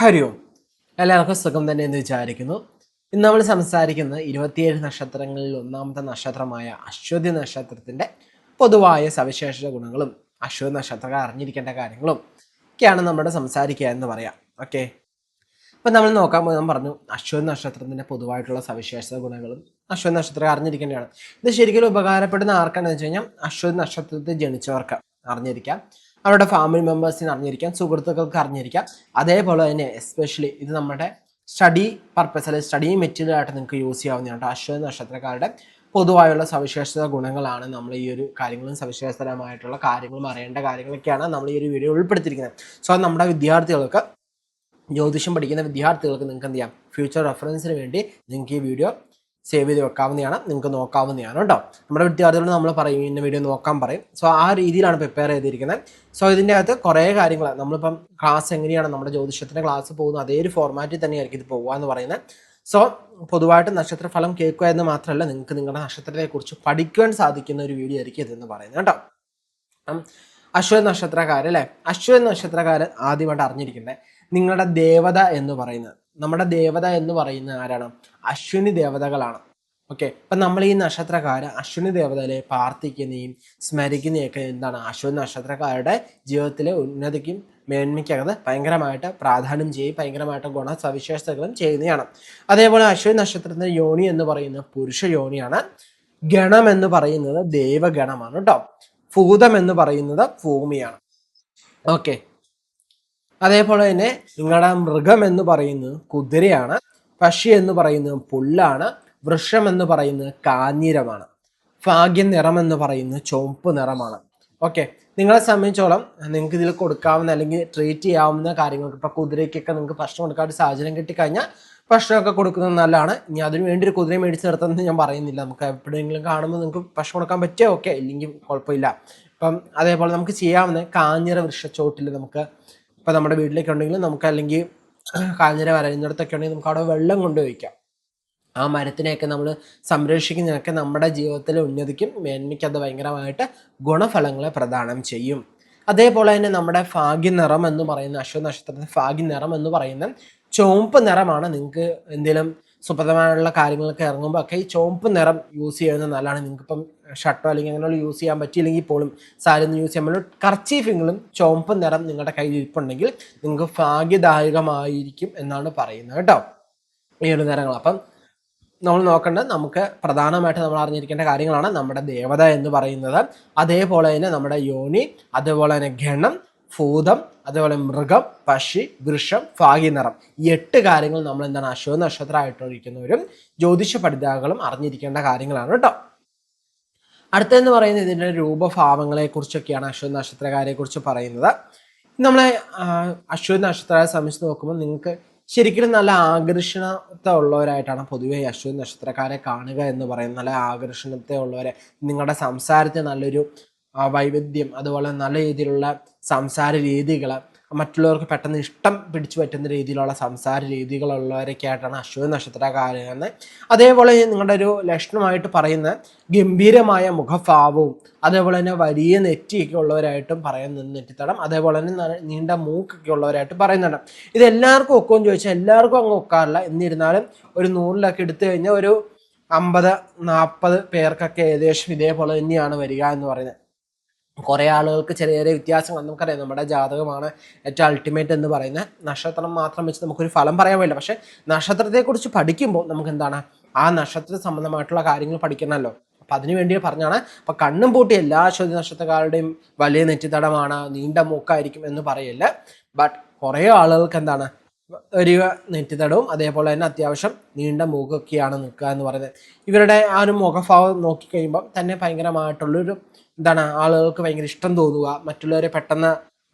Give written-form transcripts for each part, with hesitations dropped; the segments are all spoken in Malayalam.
ഹരി ഓം. എല്ലാവർക്കും സുഖം തന്നെ എന്ന് വിചാരിക്കുന്നു. ഇന്ന് നമ്മൾ സംസാരിക്കുന്നത് 27 നക്ഷത്രങ്ങളിൽ ഒന്നാമത്തെ നക്ഷത്രമായ അശ്വതി നക്ഷത്രത്തിന്റെ പൊതുവായ സവിശേഷ ഗുണങ്ങളും അശ്വതി നക്ഷത്രക്കാർ അറിഞ്ഞിരിക്കേണ്ട കാര്യങ്ങളും ഒക്കെയാണ് നമ്മുടെ സംസാരിക്കുക എന്ന് പറയാം. ഓക്കെ, അപ്പം നമ്മൾ നോക്കാൻ പോയി പറഞ്ഞു അശ്വതി നക്ഷത്രത്തിന്റെ പൊതുവായിട്ടുള്ള സവിശേഷ ഗുണങ്ങളും അശ്വതി നക്ഷത്രം അറിഞ്ഞിരിക്കേണ്ടതാണ്. ഇത് ശരിക്കും ഉപകാരപ്പെടുന്ന ആർക്കാണെന്ന് വെച്ച് കഴിഞ്ഞാൽ അശ്വതി നക്ഷത്രത്തിൽ ജനിച്ചവർക്ക് അറിഞ്ഞിരിക്കാം, അവരുടെ ഫാമിലി മെമ്പേഴ്സിന് അറിഞ്ഞിരിക്കാം, സുഹൃത്തുക്കൾക്ക് അറിഞ്ഞിരിക്കാം. അതേപോലെ തന്നെ എസ്പെഷ്യലി ഇത് നമ്മുടെ സ്റ്റഡി പർപ്പസ് അല്ലെങ്കിൽ സ്റ്റഡി മെറ്റീരിയൽ ആയിട്ട് നിങ്ങൾക്ക് യൂസ് ചെയ്യാവുന്നതാണ്. അശ്വതി നക്ഷത്രക്കാരുടെ പൊതുവായുള്ള സവിശേഷത ഗുണങ്ങളാണ് നമ്മൾ ഈ ഒരു കാര്യങ്ങളും സവിശേഷതരമായിട്ടുള്ള കാര്യങ്ങളും അറിയേണ്ട കാര്യങ്ങളൊക്കെയാണ് നമ്മൾ ഈ ഒരു വീഡിയോ ഉൾപ്പെടുത്തിയിരിക്കുന്നത്. സോ നമ്മുടെ വിദ്യാർത്ഥികൾക്ക്, ജ്യോതിഷം പഠിക്കുന്ന വിദ്യാർത്ഥികൾക്ക് നിങ്ങൾക്ക് എന്ത് ചെയ്യാം, ഫ്യൂച്ചർ റെഫറൻസിന് വേണ്ടി നിങ്ങൾക്ക് ഈ വീഡിയോ സേവ് ചെയ്ത് വെക്കാവുന്നതാണ്, നിങ്ങൾക്ക് നോക്കാവുന്നതാണ് കേട്ടോ. നമ്മുടെ വിദ്യാർത്ഥികളോട് നമ്മൾ പറയും ഇന്ന വീഡിയോ നോക്കാൻ പറയും. സോ ആ രീതിയിലാണ് പ്രിപ്പയർ ചെയ്തിരിക്കുന്നത്. സോ ഇതിൻ്റെ അകത്ത് കുറേ കാര്യങ്ങൾ നമ്മളിപ്പം ക്ലാസ് എങ്ങനെയാണ് നമ്മുടെ ജ്യോതിഷത്തിൻ്റെ ക്ലാസ് പോകുന്നത് അതേ ഒരു ഫോർമാറ്റിൽ തന്നെയായിരിക്കും ഇത് പോകുക എന്ന് പറയുന്നത്. സോ പൊതുവായിട്ട് നക്ഷത്രഫലം കേൾക്കുക എന്ന് മാത്രമല്ല, നിങ്ങൾക്ക് നിങ്ങളുടെ നക്ഷത്രത്തെക്കുറിച്ച് പഠിക്കുവാൻ സാധിക്കുന്ന ഒരു വീഡിയോ ആയിരിക്കും ഇതെന്ന് പറയുന്നത് കേട്ടോ. അശ്വതി നക്ഷത്രക്കാർ അല്ലേ, അശ്വതി നക്ഷത്രക്കാർ ആദ്യമായിട്ട് അറിഞ്ഞിരിക്കേണ്ടത് നിങ്ങളുടെ ദേവത എന്ന് പറയുന്നത്, നമ്മുടെ ദേവത എന്ന് പറയുന്നത് ആരാണ്? അശ്വിനി ദേവതകളാണ്. ഓക്കെ, അപ്പം നമ്മൾ ഈ നക്ഷത്രക്കാർ അശ്വിനി ദേവതയെ പ്രാർത്ഥിക്കുന്നതും സ്മരിക്കുന്നതൊക്കെ എന്താണ്, അശ്വിനി നക്ഷത്രക്കാരുടെ ജീവിതത്തിലെ ഉന്നതിക്കും മേന്മയ്ക്കകത്ത് ഭയങ്കരമായിട്ട് പ്രാധാന്യം ചെയ്യും, ഭയങ്കരമായിട്ട് ഗുണസവിശേഷതകളും ചെയ്യുന്നതാണ്. അതേപോലെ അശ്വിനി നക്ഷത്രത്തിന്റെ യോനി എന്ന് പറയുന്നത് പുരുഷ യോനിയാണ്. ഗണം എന്ന് പറയുന്നത് ദേവഗണമാണ് കേട്ടോ. ഭൂതം എന്ന് പറയുന്നത് ഭൂമിയാണ്. ഓക്കെ, അതേപോലെ തന്നെ നിങ്ങളുടെ മൃഗം എന്ന് പറയുന്നത് കുതിരയാണ്. പക്ഷി എന്ന് പറയുന്നത് പുല്ലാണ്. വൃക്ഷം എന്ന് പറയുന്നത് കാഞ്ഞിരമാണ്. ഭാഗ്യ നിറം എന്ന് പറയുന്നത് ചുവപ്പ് നിറമാണ്. ഓക്കെ, നിങ്ങളെ സംബന്ധിച്ചോളം നിങ്ങൾക്ക് ഇതിൽ കൊടുക്കാവുന്ന അല്ലെങ്കിൽ ട്രീറ്റ് ചെയ്യാവുന്ന കാര്യങ്ങൾക്ക്, ഇപ്പം കുതിരയ്ക്കൊക്കെ നിങ്ങൾക്ക് ഭക്ഷണം കൊടുക്കാൻ ഒരു സാഹചര്യം കിട്ടിക്കഴിഞ്ഞാൽ ഭക്ഷണമൊക്കെ കൊടുക്കുന്നത് നല്ലതാണ്. ഇനി അതിന് വേണ്ടി ഒരു കുതിരയെ മേടിച്ച് നിർത്തുന്നത് ഞാൻ പറയുന്നില്ല. നമുക്ക് എപ്പോഴെങ്കിലും കാണുമ്പോൾ നിങ്ങൾക്ക് ഭക്ഷണം കൊടുക്കാൻ പറ്റുമോ? ഓക്കെ, ഇല്ലെങ്കിൽ കുഴപ്പമില്ല. ഇപ്പം അതേപോലെ നമുക്ക് ചെയ്യാവുന്ന കാഞ്ഞിര വൃക്ഷച്ചോട്ടിൽ നമുക്ക് ഇപ്പം നമ്മുടെ വീട്ടിലേക്ക് ഉണ്ടെങ്കിൽ നമുക്ക്, അല്ലെങ്കിൽ കാഞ്ഞിര വരയുന്നിടത്തൊക്കെ ഉണ്ടെങ്കിൽ നമുക്ക് അവിടെ വെള്ളം കൊണ്ടുവയ്ക്കാം. ആ മരത്തിനെയൊക്കെ നമ്മൾ സംരക്ഷിക്കുന്നതൊക്കെ നമ്മുടെ ജീവിതത്തിലെ ഉന്നതിക്കും മേന്മയ്ക്ക് അത് ഭയങ്കരമായിട്ട് ഗുണഫലങ്ങളെ പ്രദാനം ചെയ്യും. അതേപോലെ തന്നെ നമ്മുടെ ഭാഗ്യ നിറം എന്ന് പറയുന്ന അശ്വതി നക്ഷത്രത്തിന്റെ ഭാഗ്യ നിറം എന്ന് പറയുന്ന ചുവപ്പ് നിറമാണ്. നിങ്ങൾക്ക് എന്തെങ്കിലും സുപ്രധാനമായുള്ള കാര്യങ്ങളൊക്കെ ഇറങ്ങുമ്പോൾ ഒക്കെ ഈ ചുവപ്പ് നിറം യൂസ് ചെയ്യുന്നത് നല്ലതാണ്. നിങ്ങൾക്കിപ്പം ഷർട്ടോ അല്ലെങ്കിൽ അങ്ങനെയുള്ള യൂസ് ചെയ്യാൻ പറ്റിയില്ലെങ്കിൽ പോലും സാരി ഒന്നും യൂസ് ചെയ്യാൻ പറ്റും, കർച്ചീഫെങ്കിലും ചുവപ്പ് നിറം നിങ്ങളുടെ കയ്യിൽ ഇരിപ്പുണ്ടെങ്കിൽ നിങ്ങൾക്ക് ഭാഗ്യദായകമായിരിക്കും എന്നാണ് പറയുന്നത് കേട്ടോ, ഈ ഒരു നിറങ്ങൾ. അപ്പം നമ്മൾ നോക്കേണ്ടത്, നമുക്ക് പ്രധാനമായിട്ട് നമ്മൾ അറിഞ്ഞിരിക്കേണ്ട കാര്യങ്ങളാണ് നമ്മുടെ ദേവത എന്ന് പറയുന്നത്. അതേപോലെ തന്നെ നമ്മുടെ യോനി, അതേപോലെ തന്നെ ഗണം, ഭൂതം, അതേപോലെ മൃഗം, പക്ഷി, വൃക്ഷം, ഭാഗ്യനിറം. ഈ 8 കാര്യങ്ങൾ നമ്മൾ എന്താണ് അശ്വതി നക്ഷത്രമായിട്ടിരിക്കുന്നവരും ജ്യോതിഷ പഠിതാക്കളും അറിഞ്ഞിരിക്കേണ്ട കാര്യങ്ങളാണ് കേട്ടോ. അടുത്തെന്ന് പറയുന്നത് ഇതിൻ്റെ രൂപഭാവങ്ങളെ കുറിച്ചൊക്കെയാണ് അശ്വതി നക്ഷത്രക്കാരെ കുറിച്ച് പറയുന്നത്. നമ്മളെ അശ്വതി നക്ഷത്രത്തെ സംബന്ധിച്ച് നോക്കുമ്പോൾ നിങ്ങൾക്ക് ശരിക്കും നല്ല ആകർഷണത്തെ ഉള്ളവരായിട്ടാണ് പൊതുവെ അശ്വതി നക്ഷത്രക്കാരെ കാണുക എന്ന് പറയുന്നത്. നല്ല ആകർഷണത്തെ ഉള്ളവരെ, നിങ്ങളുടെ സംസാരത്തിൽ നല്ലൊരു വൈവിധ്യം, അതുപോലെ നല്ല രീതിയിലുള്ള സംസാര രീതികൾ, മറ്റുള്ളവർക്ക് പെട്ടെന്ന് ഇഷ്ടം പിടിച്ചു പറ്റുന്ന രീതിയിലുള്ള സംസാര രീതികളുള്ളവരൊക്കെ ആയിട്ടാണ് അശ്വതി നക്ഷത്രക്കാരെന്ന്. അതേപോലെ നിങ്ങളുടെ ഒരു ലക്ഷണമായിട്ട് പറയുന്ന ഗംഭീരമായ മുഖഭാവവും, അതേപോലെ തന്നെ വലിയ നെറ്റിയൊക്കെ ഉള്ളവരായിട്ടും പറയുന്ന നെറ്റിത്തടം, അതേപോലെ തന്നെ നീണ്ട മൂക്കൊക്കെ ഉള്ളവരായിട്ട് പറയുന്നുണ്ട്. ഇത് എല്ലാവർക്കും ഒക്കുമെന്ന് ചോദിച്ചാൽ എല്ലാവർക്കും അങ്ങ് ഒക്കാറില്ല. എന്നിരുന്നാലും ഒരു 100 എടുത്തു കഴിഞ്ഞാൽ ഒരു 50-40 പേർക്കൊക്കെ ഏകദേശം ഇതേപോലെ തന്നെയാണ് വരിക എന്ന് പറയുന്നത്. കുറേ ആളുകൾക്ക് ചെറിയ ചെറിയ വ്യത്യാസങ്ങൾ നമുക്കറിയാം. നമ്മുടെ ജാതകമാണ് ഏറ്റവും അൾട്ടിമേറ്റ് എന്ന് പറയുന്നത്. നക്ഷത്രം മാത്രം വെച്ച് നമുക്കൊരു ഫലം പറയാൻ പറ്റില്ല. പക്ഷെ നക്ഷത്രത്തെക്കുറിച്ച് പഠിക്കുമ്പോൾ നമുക്ക് എന്താണ്, ആ നക്ഷത്ര സംബന്ധമായിട്ടുള്ള കാര്യങ്ങൾ പഠിക്കണമല്ലോ. അപ്പം അതിനു വേണ്ടി പറഞ്ഞാണ്. അപ്പം കണ്ണും പൂട്ടി എല്ലാ അശ്വതി നക്ഷത്രക്കാരുടെയും വലിയ നെറ്റിത്തടമാണ്, നീണ്ട മൂക്കായിരിക്കും എന്ന് പറയില്ല. ബട്ട് കുറേ ആളുകൾക്ക് എന്താണ്, ഒരു നെറ്റിത്തടവും അതേപോലെ തന്നെ അത്യാവശ്യം നീണ്ട മൂക്കൊക്കെയാണ് നിൽക്കുക എന്ന് പറയുന്നത്. ഇവരുടെ ആ ഒരു മുഖഭാവം നോക്കിക്കഴിയുമ്പോൾ തന്നെ ഭയങ്കരമായിട്ടുള്ളൊരു എന്താണ്, ആളുകൾക്ക് ഭയങ്കര ഇഷ്ടം തോന്നുക, മറ്റുള്ളവരെ പെട്ടെന്ന്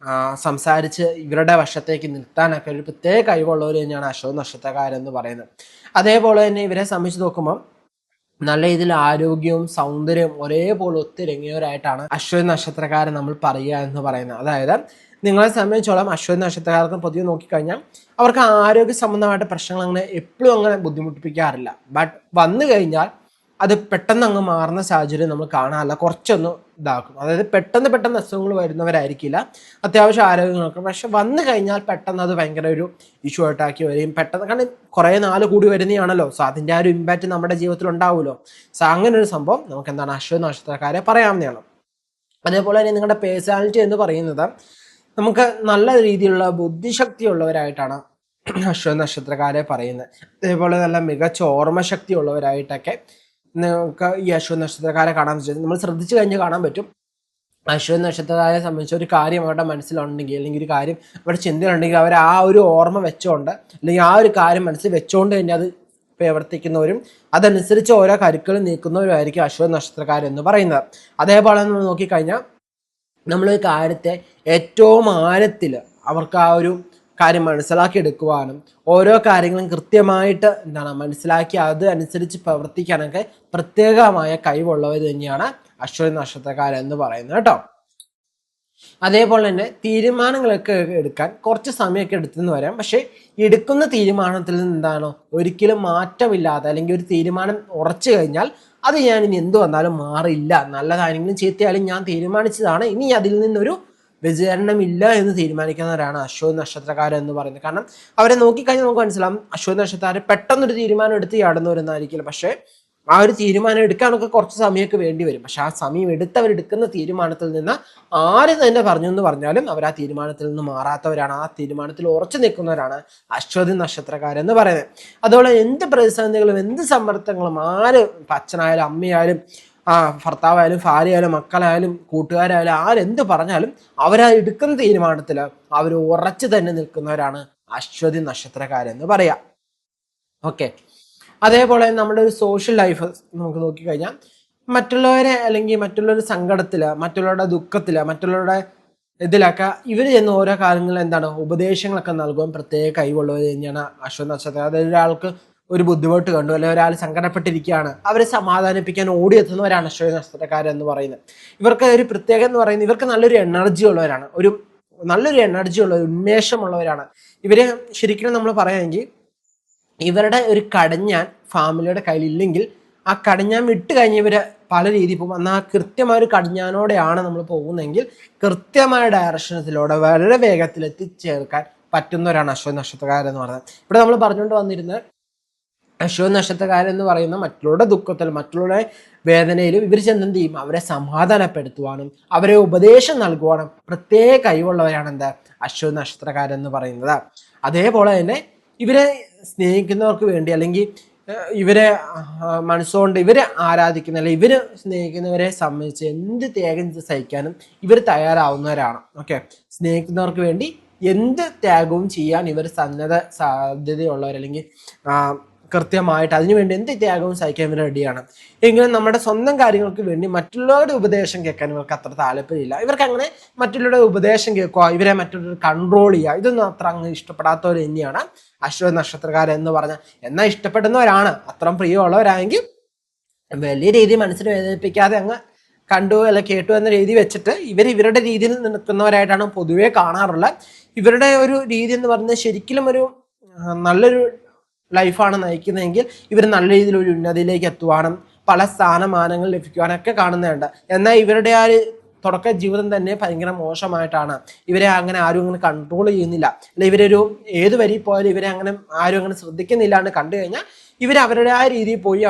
സംസാരിച്ച് ഇവരുടെ വശത്തേക്ക് നിർത്താനൊക്കെ ഒരു പ്രത്യേക കഴിവുള്ളവർ തന്നെയാണ് അശ്വതി നക്ഷത്രക്കാരെന്ന് പറയുന്നത്. അതേപോലെ തന്നെ ഇവരെ സംബന്ധിച്ച് നോക്കുമ്പോൾ നല്ല രീതിയിൽ ആരോഗ്യവും സൗന്ദര്യവും ഒരേപോലെ ഒത്തിരങ്ങിയവരായിട്ടാണ് അശ്വതി നക്ഷത്രക്കാരെ നമ്മൾ പറയുക എന്ന് പറയുന്നത്. അതായത് നിങ്ങളെ സംബന്ധിച്ചോളം അശ്വതി നക്ഷത്രക്കാർക്ക് പൊതുവെ നോക്കിക്കഴിഞ്ഞാൽ അവർക്ക് ആരോഗ്യ സംബന്ധമായിട്ട് പ്രശ്നങ്ങൾ അങ്ങനെ എപ്പോഴും അങ്ങനെ ബുദ്ധിമുട്ടിപ്പിക്കാറില്ല. ബട്ട് വന്നു കഴിഞ്ഞാൽ അത് പെട്ടെന്ന് അങ്ങ് മാറുന്ന സാഹചര്യം നമ്മൾ കാണാറില്ല, കുറച്ചൊന്ന് ഇതാക്കും. അതായത് പെട്ടെന്ന് അസുഖങ്ങൾ വരുന്നവരായിരിക്കില്ല, അത്യാവശ്യം ആരോഗ്യം നോക്കും. പക്ഷെ വന്നു കഴിഞ്ഞാൽ പെട്ടെന്ന് അത് ഭയങ്കര ഒരു ഇഷ്യൂ ആയിട്ടാക്കി വരികയും പെട്ടെന്ന്, കാരണം കുറേ നാൾ കൂടി വരുന്നതാണല്ലോ, സോ അതിൻ്റെ ആ ഒരു ഇമ്പാക്റ്റ് നമ്മുടെ ജീവിതത്തിൽ ഉണ്ടാവുമല്ലോ. സോ അങ്ങനെ ഒരു സംഭവം നമുക്ക് എന്താണ് അശ്വതി നക്ഷത്രക്കാരെ പറയാവുന്നതാണ്. അതേപോലെ തന്നെ നിങ്ങളുടെ പേഴ്സണാലിറ്റി എന്ന് പറയുന്നത് നമുക്ക് നല്ല രീതിയിലുള്ള ബുദ്ധിശക്തി ഉള്ളവരായിട്ടാണ് അശ്വതി നക്ഷത്രക്കാരെ പറയുന്നത്. അതേപോലെ നല്ല മികച്ച ഓർമ്മശക്തി ഉള്ളവരായിട്ടൊക്കെ നമുക്ക് ഈ അശ്വതി നക്ഷത്രക്കാരെ കാണാൻ പറ്റും. നമ്മൾ ശ്രദ്ധിച്ചു കഴിഞ്ഞാൽ കാണാൻ പറ്റും, അശ്വതി നക്ഷത്രക്കാരെ സംബന്ധിച്ച് ഒരു കാര്യം അവരുടെ മനസ്സിലുണ്ടെങ്കിൽ, അല്ലെങ്കിൽ ഒരു കാര്യം അവരുടെ ചിന്തയിലുണ്ടെങ്കിൽ, അവർ ആ ഒരു ഓർമ്മ വെച്ചുകൊണ്ട്, അല്ലെങ്കിൽ ആ ഒരു കാര്യം മനസ്സിൽ വെച്ചുകൊണ്ട് തന്നെ അത് പ്രവർത്തിക്കുന്നവരും അതനുസരിച്ച് ഓരോ കരുക്കളും നീക്കുന്നവരുമായിരിക്കും അശ്വതി നക്ഷത്രക്കാരെന്ന് പറയുന്നത്. അതേപോലെ നമ്മൾ നോക്കിക്കഴിഞ്ഞാൽ നമ്മളൊരു കാര്യത്തെ ഏറ്റവും ആഴത്തിൽ അവർക്ക് ആ ഒരു കാര്യം മനസ്സിലാക്കിയെടുക്കുവാനും ഓരോ കാര്യങ്ങളും കൃത്യമായിട്ട് മനസ്സിലാക്കി അത് അനുസരിച്ച് പ്രവർത്തിക്കാനൊക്കെ പ്രത്യേകമായ കഴിവുള്ളവർ തന്നെയാണ് അശ്വതി നക്ഷത്രക്കാരെന്ന് പറയുന്നത് കേട്ടോ. അതേപോലെ തന്നെ തീരുമാനങ്ങളൊക്കെ എടുക്കാൻ കുറച്ച് സമയമൊക്കെ എടുത്തെന്ന് വരാം. പക്ഷെ എടുക്കുന്ന തീരുമാനത്തിൽ നിന്ന് ഒരിക്കലും മാറ്റമില്ലാതെ, അല്ലെങ്കിൽ ഒരു തീരുമാനം ഉറച്ചു കഴിഞ്ഞാൽ അത് ഞാൻ ഇനി എന്ത് വന്നാലും മാറില്ല, നല്ലതാണെങ്കിലും ചീത്തയായാലും ഞാൻ തീരുമാനിച്ചതാണ്, ഇനി അതിൽ നിന്നൊരു വ്യതിചലനമില്ല എന്ന് തീരുമാനിക്കുന്നവരാണ് അശ്വതി നക്ഷത്രക്കാരെന്ന് പറയുന്നത്. കാരണം അവരെ നോക്കിക്കഴിഞ്ഞാൽ നമുക്ക് മനസ്സിലാവും, അശ്വതി നക്ഷത്രക്കാർ പെട്ടെന്നൊരു തീരുമാനം എടുത്ത് ചാടുന്നവരെന്നായിരിക്കില്ല. പക്ഷെ ആ ഒരു തീരുമാനം എടുക്കാനൊക്കെ കുറച്ച് സമയമൊക്കെ വേണ്ടി വരും. പക്ഷെ ആ സമയം എടുത്തവരെടുക്കുന്ന തീരുമാനത്തിൽ നിന്ന് ആര് തന്നെ പറഞ്ഞു എന്ന് പറഞ്ഞാലും അവർ ആ തീരുമാനത്തിൽ നിന്ന് മാറാത്തവരാണ്, ആ തീരുമാനത്തിൽ ഉറച്ചു നിൽക്കുന്നവരാണ് അശ്വതി നക്ഷത്രക്കാരെന്ന് പറയുന്നത്. അതുപോലെ എന്ത് പ്രതിസന്ധികളും എന്ത് സമ്മർദ്ദങ്ങളും ആര് അച്ഛനായാലും അമ്മയായാലും ഭർത്താവായാലും ഭാര്യയായാലും മക്കളായാലും കൂട്ടുകാരായാലും ആരെന്ത് പറഞ്ഞാലും അവരാ എടുക്കുന്ന തീരുമാനത്തിൽ അവർ ഉറച്ചു തന്നെ നിൽക്കുന്നവരാണ് അശ്വതി നക്ഷത്രക്കാരെന്ന് പറയാം. ഓക്കെ. അതേപോലെ നമ്മുടെ ഒരു സോഷ്യൽ ലൈഫ് നമുക്ക് നോക്കിക്കഴിഞ്ഞാൽ മറ്റുള്ളവരെ, അല്ലെങ്കിൽ മറ്റുള്ളവരുടെ സങ്കടത്തില്, മറ്റുള്ളവരുടെ ദുഃഖത്തില്, മറ്റുള്ളവരുടെ ഇതിലൊക്കെ ഇവർ ചെയ്യുന്ന ഓരോ കാര്യങ്ങളും ഉപദേശങ്ങളൊക്കെ നൽകുവാൻ പ്രത്യേക കഴിവുള്ളവർ തന്നെയാണ് അശ്വതി നക്ഷത്രം. അതായത് ഒരാൾക്ക് ഒരു ബുദ്ധിമുട്ട് കണ്ടു, അല്ലെങ്കിൽ ഒരാൾ സങ്കടപ്പെട്ടിരിക്കുകയാണ്, അവരെ സമാധാനിപ്പിക്കാൻ ഓടിയെത്തുന്നവരാണ് അശ്വതി നക്ഷത്രക്കാരെന്ന് പറയുന്നത്. ഇവർക്ക് ഒരു പ്രത്യേകത എന്ന് പറയുന്നത് ഇവർക്ക് നല്ലൊരു എനർജി ഉള്ളവരാണ്, നല്ലൊരു എനർജി ഉള്ള ഉന്മേഷമുള്ളവരാണ്. ഇവരെ ശരിക്കും നമ്മൾ പറയുകയാണെങ്കിൽ ഇവരുടെ ഒരു കടിഞ്ഞാൻ ഫാമിലിയുടെ കയ്യിലില്ലെങ്കിൽ ആ കടിഞ്ഞാൻ വിട്ട് കഴിഞ്ഞവര് പല രീതിയിൽ പോകും. എന്നാൽ കൃത്യമായ ഒരു കടിഞ്ഞാനോടെയാണ് നമ്മൾ പോകുന്നതെങ്കിൽ കൃത്യമായ ഡയറക്ഷനത്തിലൂടെ വളരെ വേഗത്തിൽ എത്തിച്ചേർക്കാൻ പറ്റുന്നവരാണ് അശ്വതി നക്ഷത്രക്കാരെന്ന് പറയുന്നത്. ഇവിടെ നമ്മൾ പറഞ്ഞുകൊണ്ട് വന്നിരുന്നത് അശ്വതി നക്ഷത്രക്കാരെന്ന് പറയുന്ന മറ്റുള്ളവരുടെ ദുഃഖത്തിലും മറ്റുള്ളവരുടെ വേദനയിലും ഇവർ ചെന്നെന്ത് ചെയ്യും, അവരെ സമാധാനപ്പെടുത്തുവാനും അവരെ ഉപദേശം നൽകുവാനും പ്രത്യേക കഴിവുള്ളവരാണ് അശ്വതി നക്ഷത്രക്കാരെന്ന് പറയുന്നത്. അതേപോലെ തന്നെ ഇവരെ സ്നേഹിക്കുന്നവർക്ക് വേണ്ടി, അല്ലെങ്കിൽ ഇവരെ മനസ്സുകൊണ്ട് ഇവരെ ആരാധിക്കുന്ന, അല്ലെങ്കിൽ ഇവര് സ്നേഹിക്കുന്നവരെ സംബന്ധിച്ച് എന്ത് ത്യാഗം സഹിക്കാനും ഇവർ തയ്യാറാവുന്നവരാണ്. ഓക്കെ. സ്നേഹിക്കുന്നവർക്ക് വേണ്ടി എന്ത് ത്യാഗവും ചെയ്യാൻ ഇവർ സാധ്യതയുള്ളവർ, അല്ലെങ്കിൽ കൃത്യമായിട്ട് അതിനുവേണ്ടി എന്ത് ത്യാഗവും സഹിക്കാൻ ഇവർ റെഡിയാണ്. എങ്കിലും നമ്മുടെ സ്വന്തം കാര്യങ്ങൾക്ക് വേണ്ടി മറ്റുള്ളവരുടെ ഉപദേശം കേൾക്കാൻ ഇവർക്ക് അത്ര താല്പര്യമില്ല. ഇവർക്ക് അങ്ങനെ മറ്റുള്ളവരുടെ ഉപദേശം കേൾക്കുക, ഇവരെ മറ്റുള്ളവർ കൺട്രോൾ ചെയ്യുക, ഇതൊന്നും അത്ര അങ്ങ് ഇഷ്ടപ്പെടാത്തവർ തന്നെയാണ് അശ്വതി നക്ഷത്രക്കാരെന്ന് പറഞ്ഞാൽ. എന്നാൽ ഇഷ്ടപ്പെടുന്നവരാണ്, അത്രയും പ്രിയമുള്ളവരായെങ്കിൽ വലിയ രീതിയിൽ മനസ്സിന് വേദനിപ്പിക്കാതെ അങ്ങ് കണ്ടു അല്ല കേട്ടു എന്ന രീതി വെച്ചിട്ട് ഇവരുടെ രീതിയിൽ നിൽക്കുന്നവരായിട്ടാണ് പൊതുവെ കാണാറുള്ളത്. ഇവരുടെ ഒരു രീതി എന്ന് പറയുന്നത് ശരിക്കും ഒരു നല്ലൊരു ലൈഫാണ് നയിക്കുന്നതെങ്കിൽ ഇവർ നല്ല രീതിയിൽ ഒരു ഉന്നതിയിലേക്ക് എത്തുവാനും പല സ്ഥാനമാനങ്ങൾ ലഭിക്കുവാനൊക്കെ കാണുന്നുണ്ട്. എന്നാൽ ഇവരുടെ ആ തുടക്ക ജീവിതം തന്നെ ഭയങ്കര മോശമായിട്ടാണ്. ഇവരെ അങ്ങനെ ആരും അങ്ങനെ കൺട്രോൾ ചെയ്യുന്നില്ല, അല്ല ഇവരൊരു ഏത് വരി പോയാലും ഇവരെ അങ്ങനെ ആരും അങ്ങനെ ശ്രദ്ധിക്കുന്നില്ലാണ്ട് കണ്ടു കഴിഞ്ഞാൽ ഇവർ അവരുടെ ആ രീതിയിൽ പോയി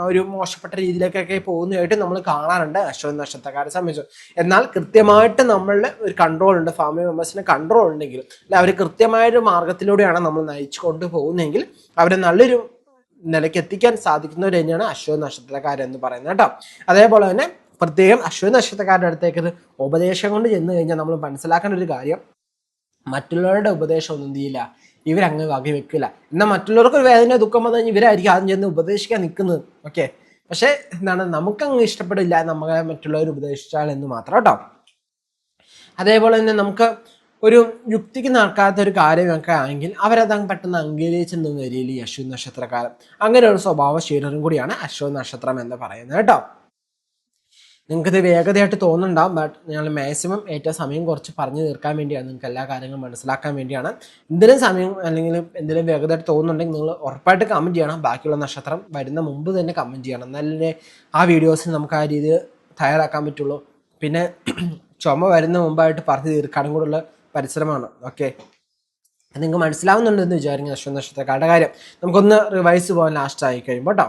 ഒരു മോശപ്പെട്ട രീതിയിലേക്കൊക്കെ പോകുന്നതായിട്ട് നമ്മൾ കാണാറുണ്ട് അശ്വതി നക്ഷത്രക്കാരെ സംബന്ധിച്ചു. എന്നാൽ കൃത്യമായിട്ട് നമ്മളുടെ ഒരു കൺട്രോൾ ഉണ്ട്, ഫാമിലി മെമ്പേഴ്സിന് കൺട്രോൾ ഉണ്ടെങ്കിൽ, അല്ല അവർ കൃത്യമായൊരു മാർഗത്തിലൂടെയാണ് നമ്മൾ നയിച്ചു കൊണ്ടുപോകുന്നതെങ്കിൽ അവരെ നല്ലൊരു നിലയ്ക്ക് എത്തിക്കാൻ സാധിക്കുന്നവർ തന്നെയാണ് അശ്വതി നക്ഷത്രക്കാരെന്ന് പറയുന്നത് കേട്ടോ. അതേപോലെ തന്നെ പ്രത്യേകം അശ്വതി നക്ഷത്രക്കാരുടെ അടുത്തേക്ക് ഒരു ഉപദേശം കൊണ്ട് ചെന്ന് കഴിഞ്ഞാൽ നമ്മൾ മനസ്സിലാക്കേണ്ട ഒരു കാര്യം, മറ്റുള്ളവരുടെ ഉപദേശം ഒന്നും ചെയ്യില്ല, ഇവരങ്ങ് വകവെക്കില്ല. എന്നാൽ മറ്റുള്ളവർക്ക് ഒരു വേദന ദുഃഖം വന്നു കഴിഞ്ഞാൽ ഇവരായിരിക്കും ആദ്യം ചെന്ന് ഉപദേശിക്കാൻ നിൽക്കുന്നത്. ഓക്കെ. പക്ഷെ നമുക്കങ്ങ് ഇഷ്ടപ്പെടില്ല നമ്മളെ മറ്റുള്ളവർ ഉപദേശിച്ചാൽ എന്ന് മാത്രം കേട്ടോ. അതേപോലെ തന്നെ നമുക്ക് ഒരു യുക്തിക്ക് നടക്കാത്ത ഒരു കാര്യമൊക്കെ ആണെങ്കിൽ അവരതങ്ങ് പെട്ടെന്ന് അംഗീകരിച്ചെന്ന് വരില്ല ഈ അശ്വതി നക്ഷത്രക്കാരൻ. അങ്ങനെ ഒരു സ്വഭാവശീലരും കൂടിയാണ് അശ്വതി നക്ഷത്രം എന്ന് പറയുന്നത് കേട്ടോ. നിങ്ങൾക്കിത് വേഗതയായിട്ട് തോന്നുന്നുണ്ടാവും, ബട്ട് ഞങ്ങൾ മാക്സിമം ഏറ്റവും സമയം കുറച്ച് പറഞ്ഞു തീർക്കാൻ വേണ്ടിയാണ്, നിങ്ങൾക്ക് എല്ലാ കാര്യങ്ങളും മനസ്സിലാക്കാൻ വേണ്ടിയാണ്. എന്തെങ്കിലും സമയം അല്ലെങ്കിൽ എന്തെങ്കിലും വേഗതയായിട്ട് തോന്നുന്നുണ്ടെങ്കിൽ നിങ്ങൾ ഉറപ്പായിട്ട് കമൻറ്റ് ചെയ്യണം. ബാക്കിയുള്ള നക്ഷത്രം വരുന്ന മുമ്പ് തന്നെ കമൻറ്റ് ചെയ്യണം, എന്നാലേ ആ വീഡിയോസ് നമുക്ക് ആ രീതിയിൽ തയ്യാറാക്കാൻ പറ്റുള്ളൂ. പിന്നെ ചുമ വരുന്ന മുമ്പായിട്ട് പറഞ്ഞു തീർക്കാനും കൂടെയുള്ള പരിശ്രമമാണ്. ഓക്കെ, നിങ്ങൾക്ക് മനസ്സിലാവുന്നുണ്ടെന്ന് വിചാരിക്കുന്ന നക്ഷത്രക്കാരുടെ കാര്യം നമുക്കൊന്ന് റിവൈസ് പോകാൻ ലാസ്റ്റ് ആയി കഴിയുമ്പോൾ കേട്ടോ.